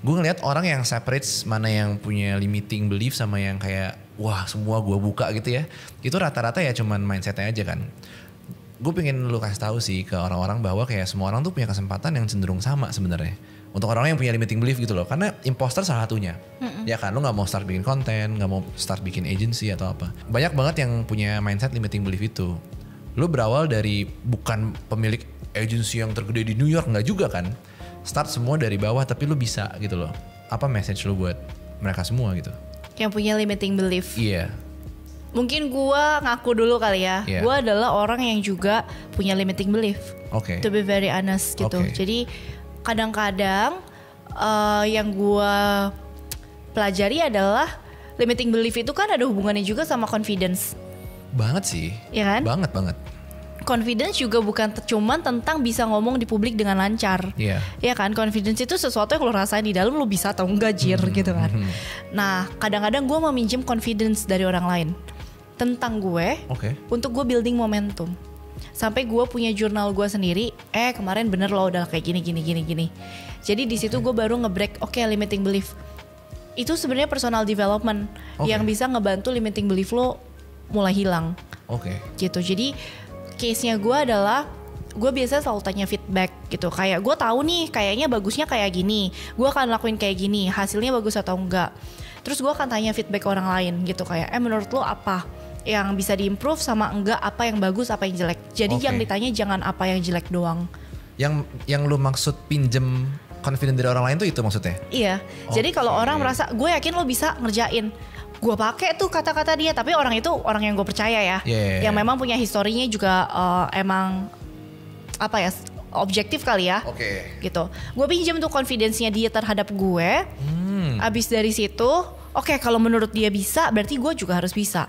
Gue ngeliat orang yang separates mana yang punya limiting belief sama yang kayak wah semua gue buka gitu ya, itu rata-rata ya cuman mindsetnya aja kan. Gue pengen lu kasih tahu sih ke orang-orang bahwa kayak semua orang tuh punya kesempatan yang cenderung sama sebenarnya. Untuk orang yang punya limiting belief gitu loh, karena imposter salah satunya. Ya kan, lu gak mau start bikin konten, gak mau start bikin agency atau apa. Banyak banget yang punya mindset limiting belief itu. Lu berawal dari bukan pemilik agency yang tergede di New York, gak juga kan. Start semua dari bawah tapi lu bisa gitu loh. Apa message lu buat mereka semua gitu? Yang punya limiting belief. Iya. Mungkin gue ngaku dulu kali ya. Gue adalah orang yang juga punya limiting belief. To be very honest gitu. Jadi kadang-kadang yang gue pelajari adalah limiting belief itu kan ada hubungannya juga sama confidence. Banget sih. Iya kan? Banget. Confidence juga bukan cuman tentang bisa ngomong di publik dengan lancar. Iya. Ya kan, confidence itu sesuatu yang lo rasain di dalam, lo bisa atau enggak gitu kan. Nah, kadang-kadang gue meminjam confidence dari orang lain tentang gue, untuk gue building momentum. Sampai gue punya jurnal gue sendiri. Kemarin bener lo udah kayak gini. Jadi di situ gue baru nge-break. Limiting belief itu sebenarnya personal development yang bisa ngebantu limiting belief lo mulai hilang. Gitu. Jadi case-nya gue adalah gue biasa selalu tanya feedback gitu. Kayak gue tahu nih kayaknya bagusnya kayak gini, gue akan lakuin kayak gini, hasilnya bagus atau enggak. Terus gue akan tanya feedback orang lain gitu, kayak menurut lo apa yang bisa diimprove sama enggak, apa yang bagus, apa yang jelek. Jadi yang ditanya jangan apa yang jelek doang. Yang lo maksud pinjem confidence dari orang lain tuh itu maksudnya? Iya. Jadi kalau orang merasa gue yakin lo bisa ngerjain, gue pakai tuh kata-kata dia, tapi orang itu orang yang gue percaya ya, yang memang punya historinya juga emang apa ya, objektif kali ya, gitu. Gue pinjam tuh confidence-nya dia terhadap gue. Abis dari situ, kalau menurut dia bisa, berarti gue juga harus bisa.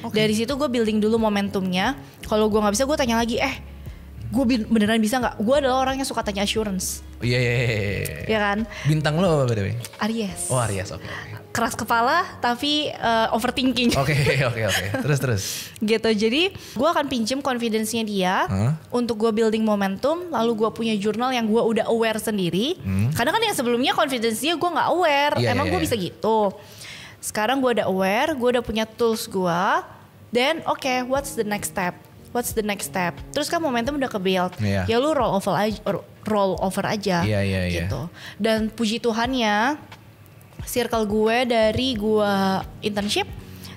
Dari situ gue building dulu momentumnya. Kalau gue nggak bisa, gue tanya lagi, gue beneran bisa nggak? Gue adalah orang yang suka tanya assurance. Iya. Ya kan? Bintang lo apa by the way? Aries. Oh Aries, oke. Keras kepala tapi overthinking. Oke. Terus. Gitu, jadi gue akan pinjem confidence-nya dia untuk gue building momentum. Lalu gue punya jurnal yang gue udah aware sendiri. Karena kan yang sebelumnya confidence-nya gue gak aware. Emang gue bisa gitu. Sekarang gue udah aware, gue udah punya tools gue. Then what's the next step? Terus kan momentum udah ke-build. Ya lu roll over aja. Gitu. Dan puji Tuhannya, circle gue dari gue internship,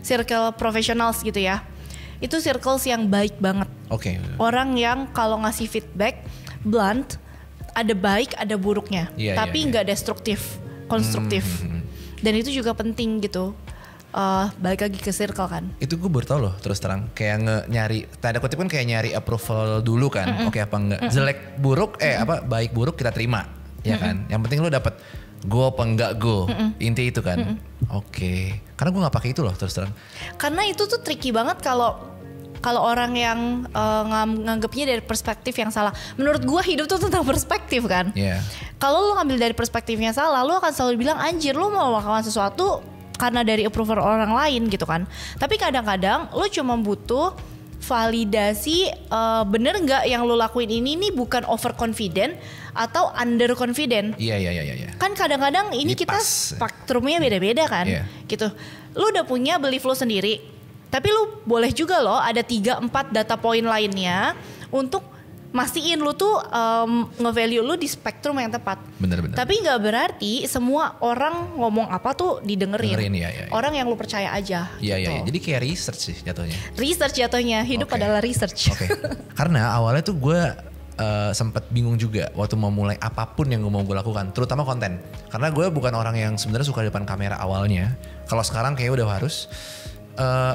circle professionals gitu ya, itu circles yang baik banget. Orang yang kalau ngasih feedback blunt, ada baik ada buruknya, tapi nggak destruktif, konstruktif. Dan itu juga penting gitu. Balik lagi ke circle kan. Itu gue baru tau loh, terus terang kayak nyari, tanda kutip kan kayak nyari approval dulu kan. Apa enggak, jelek buruk baik buruk kita terima, ya kan. Yang penting lo dapet go apa enggak go, inti itu kan. Karena gue nggak pakai itu loh terus terang. Karena itu tuh tricky banget kalau orang yang nganggapnya dari perspektif yang salah. Menurut gue hidup tuh tentang perspektif kan. Kalau lo ngambil dari perspektifnya salah, lo akan selalu bilang anjir lo mau melakukan sesuatu karena dari approval orang lain gitu kan. Tapi kadang-kadang lo cuma butuh validasi, bener nggak yang lo lakuin ini nih bukan overconfident atau underconfident. Iya. Kan kadang-kadang ini kita spektrumnya beda-beda kan. Gitu. Lo udah punya belief lo sendiri, tapi lo boleh juga lo ada 3-4 data point lainnya untuk mastiin lu tuh nge-value lu di spektrum yang tepat. Bener. Tapi gak berarti semua orang ngomong apa tuh didengerin. Orang yang lu percaya aja. Iya. Jadi kayak research sih jatuhnya. Hidup adalah research. Karena awalnya tuh gue sempat bingung juga waktu mau mulai apapun yang gue lakukan, terutama konten. Karena gue bukan orang yang sebenarnya suka di depan kamera awalnya. Kalau sekarang kayak udah harus.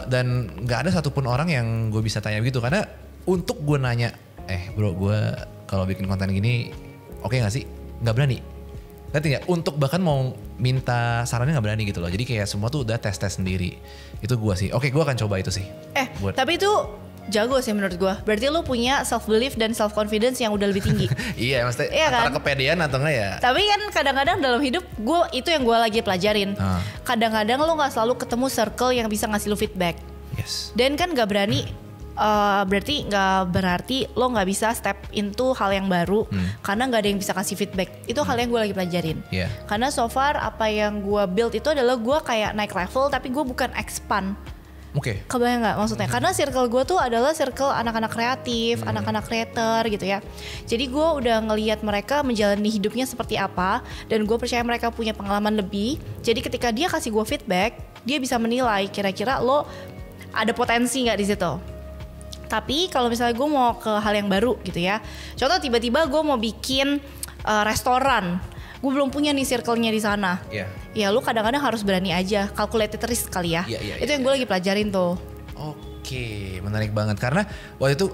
Dan gak ada satupun orang yang gue bisa tanya begitu. Karena untuk gue nanya, bro, gue kalau bikin konten gini oke gak sih? Gak berani. Ngerti gak? Untuk bahkan mau minta sarannya gak berani gitu loh. Jadi kayak semua tuh udah tes sendiri. Itu gue sih. Gue akan coba itu sih. Tapi itu jago sih menurut gue. Berarti lu punya self belief dan self confidence yang udah lebih tinggi. Iya, maksudnya antara kepedean atau enggak ya. Tapi kan kadang-kadang dalam hidup gue, itu yang gue lagi pelajarin. Kadang-kadang lu gak selalu ketemu circle yang bisa ngasih lu feedback. Dan kan gak berani, berarti nggak berarti lo nggak bisa step into hal yang baru karena nggak ada yang bisa kasih feedback. Itu hal yang gue lagi pelajarin. Karena so far apa yang gue build itu adalah gue kayak naik level tapi gue bukan expand. Kebayang nggak maksudnya? Karena circle gue tuh adalah circle anak-anak kreatif, anak-anak creator gitu ya. Jadi gue udah ngelihat mereka menjalani hidupnya seperti apa dan gue percaya mereka punya pengalaman lebih. Jadi ketika dia kasih gue feedback, dia bisa menilai kira-kira lo ada potensi nggak di situ. Tapi kalau misalnya gue mau ke hal yang baru gitu ya, contoh tiba-tiba gue mau bikin restoran, gue belum punya nih circle-nya di sana. Ya lu kadang-kadang harus berani aja, calculated risk kali ya. Itu yang gue lagi pelajarin tuh. Menarik banget karena waktu itu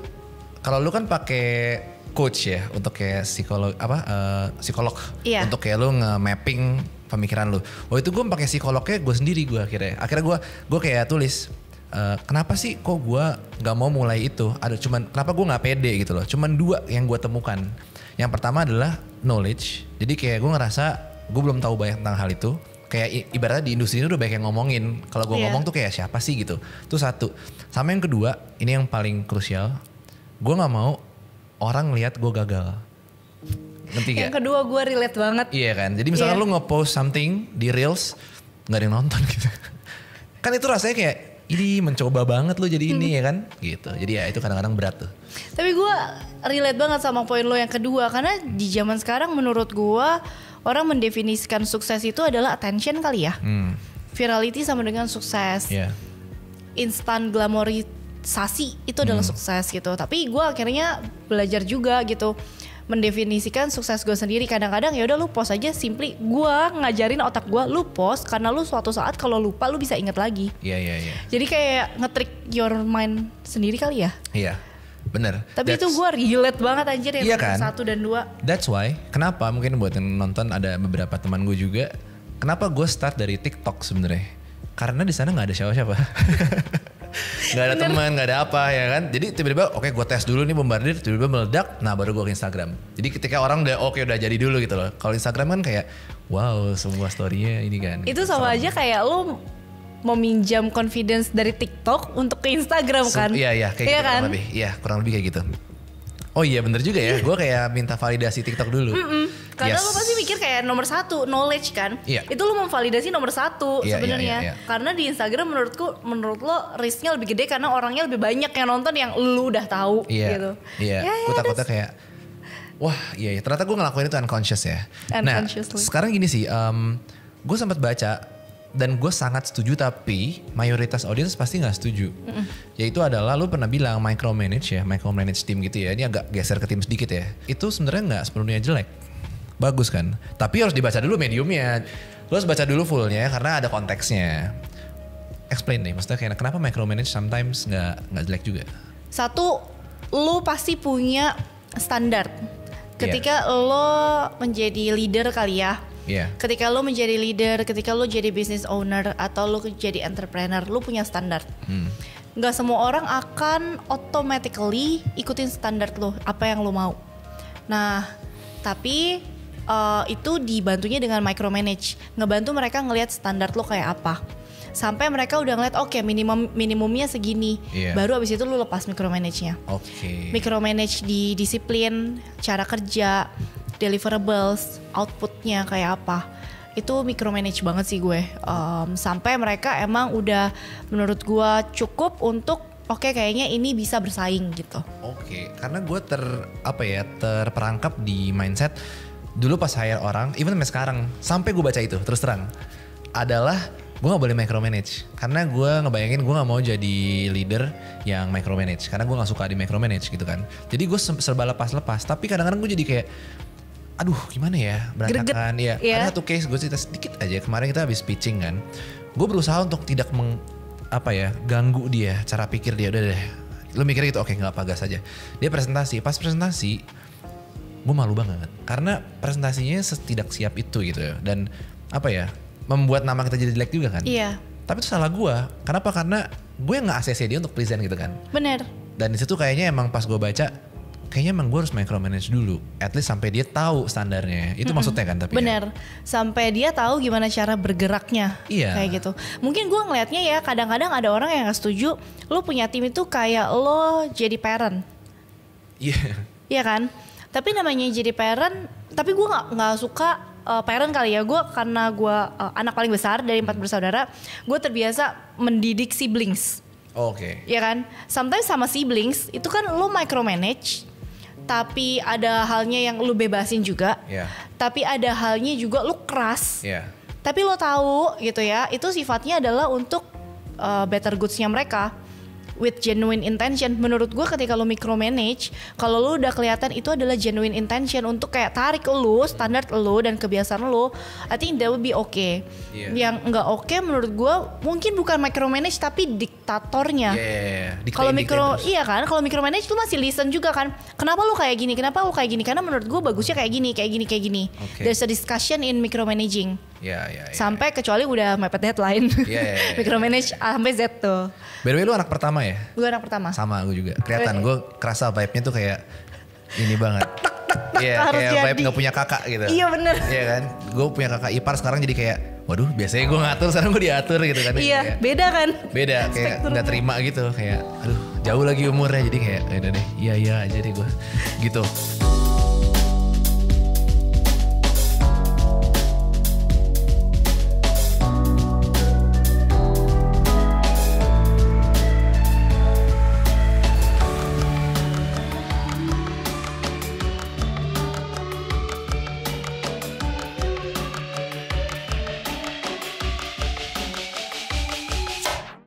kalau lu kan pakai coach ya untuk kayak psikolog untuk kayak lu nge-mapping pemikiran lu. Itu gue pakai psikolognya gue sendiri gue akhirnya gue kayak tulis kenapa sih kok gue nggak mau mulai itu, ada cuman kenapa gue nggak pede gitu loh. Cuman 2 yang gue temukan. Yang pertama adalah knowledge, jadi kayak gue ngerasa gue belum tahu banyak tentang hal itu. Kayak ibaratnya di industri ini udah banyak yang ngomongin. Kalau gue ngomong tuh kayak siapa sih gitu. Itu 1. Sama yang kedua, ini yang paling krusial. Gue gak mau orang lihat gue gagal. Ngerti gak? Yang kedua gue relate banget. Iya kan. Jadi misalnya lu nge-post something di Reels, gak ada yang nonton gitu. Kan itu rasanya kayak, ini mencoba banget lu jadi ini ya kan. Gitu. Jadi ya itu kadang-kadang berat tuh. Tapi gue relate banget sama poin lo yang kedua. Karena di zaman sekarang menurut gue, orang mendefinisikan sukses itu adalah attention kali ya. Virality sama dengan sukses. Instant glamorisasi itu adalah sukses gitu. Tapi gue akhirnya belajar juga gitu, mendefinisikan sukses gue sendiri. Kadang-kadang ya udah lu post aja, simply gue ngajarin otak gue, lu post karena lu suatu saat kalau lupa lu bisa ingat lagi. Jadi kayak nge-trick your mind sendiri kali ya. Bener. Tapi itu gue relate banget anjir yang kan? 1 dan 2. That's why, kenapa mungkin buat yang nonton ada beberapa teman gue juga, kenapa gue start dari TikTok sebenarnya? Karena di sana nggak ada siapa-siapa. Nggak ada teman, nggak ada apa ya kan. Jadi tiba-tiba oke, gue tes dulu nih Bombardir, tiba-tiba meledak, nah baru gue ke Instagram. Jadi ketika orang udah udah jadi dulu gitu loh. Kalau Instagram kan kayak wow semua story-nya ini kan. Itu sama aja kayak lu meminjam confidence dari TikTok untuk ke Instagram kan? Iya kayak gitu kan? Kurang lebih. Iya kurang lebih kayak gitu. Oh iya bener juga ya, gue kayak minta validasi TikTok dulu. Karena lu pasti mikir kayak nomor 1 knowledge kan? Itu lu memvalidasi nomor 1 sebenarnya. Karena di Instagram menurut lo risknya lebih gede karena orangnya lebih banyak yang nonton yang lu udah tahu gitu. Gue takutnya kayak wah ternyata gue ngelakuin itu unconscious ya. Nah sekarang gini sih, gue sempat baca dan gue sangat setuju tapi mayoritas audiens pasti nggak setuju. Yaitu adalah lu pernah bilang micromanage tim gitu ya. Ini agak geser ke tim sedikit ya. Itu sebenarnya nggak sepenuhnya jelek, bagus kan. Tapi harus dibaca dulu mediumnya. Lu harus baca dulu fullnya karena ada konteksnya. Explain deh, maksudnya kayak kenapa micromanage sometimes nggak jelek juga. 1, lu pasti punya standar. Ketika lo menjadi leader kali ya. Ketika lo menjadi leader, ketika lo jadi business owner atau lo jadi entrepreneur, lo punya standar. Gak semua orang akan automatically ikutin standar lo, apa yang lo mau. Nah, tapi itu dibantunya dengan micromanage, ngebantu mereka ngelihat standar lo kayak apa. Sampai mereka udah ngeliat minimumnya segini, baru abis itu lo lepas micromanage-nya. Micromanage di disiplin, cara kerja, deliverables, outputnya kayak apa. Itu micromanage banget sih gue. Sampai mereka emang udah menurut gue cukup untuk kayaknya ini bisa bersaing gitu. Karena gue terperangkap di mindset dulu pas hire orang, even sampai sekarang, sampai gue baca itu terus terang adalah gue gak boleh micromanage. Karena gue ngebayangin gue gak mau jadi leader yang micromanage. Karena gue gak suka di micromanage gitu kan. Jadi gue serba lepas-lepas. Tapi kadang-kadang gue jadi kayak aduh gimana ya berantakan. Ada satu case gue cerita sedikit aja. Kemarin kita habis pitching kan. Gue berusaha untuk tidak ganggu dia. Cara pikir dia udah deh. Lu mikir gitu gak apa gas aja. Dia presentasi. Pas presentasi gue malu banget. Karena presentasinya tidak siap itu gitu ya. Dan membuat nama kita jadi jelek juga kan. Tapi itu salah gue. Kenapa? Karena gue gak ACC dia untuk present gitu kan. Bener. Dan disitu kayaknya emang pas gue baca, kayaknya emang gue harus micromanage dulu. At least sampai dia tahu standarnya. Itu maksudnya kan tapi. Bener. Sampai dia tahu gimana cara bergeraknya. Kayak gitu. Mungkin gue ngelihatnya ya kadang-kadang ada orang yang gak setuju. Lo punya tim itu kayak lo jadi parent. Iya kan? Tapi namanya jadi parent. Tapi gue gak suka parent kali ya. Gue karena gue anak paling besar dari 4 bersaudara. Gue terbiasa mendidik siblings. Ya kan? Sometimes sama siblings itu kan lo micromanage. Tapi ada halnya yang lu bebasin juga. Tapi ada halnya juga lu keras. Tapi lo tahu gitu ya, itu sifatnya adalah untuk better goods-nya mereka. With genuine intention. Menurut gue ketika lo micromanage, kalau lo udah kelihatan itu adalah genuine intention untuk kayak tarik lo, standar lo dan kebiasaan lo, I think that would be okay. Yang nggak okay menurut gue mungkin bukan micromanage tapi diktatornya. Kalau kalau micromanage lo masih listen juga kan. Kenapa lo kayak gini? Kenapa lo kayak gini? Karena menurut gue bagusnya kayak gini. There's a discussion in micromanaging. Sampai kecuali udah mepet deadline. Micromanage sampai Z tuh. By the way lu anak pertama ya? Gue anak pertama. Sama gue juga. Kelihatan gue kerasa vibe-nya tuh kayak ini banget. Iya, kayak vibe gak punya kakak gitu. Iya bener. Iya kan? Gue punya kakak ipar sekarang jadi kayak, waduh biasanya gue ngatur, sekarang gue diatur gitu kan. Iya, kayak, beda kan? Beda, kayak gak terima gitu. Kayak, aduh jauh lagi umurnya, jadi kayak, udah deh, iya aja deh gue. Gitu.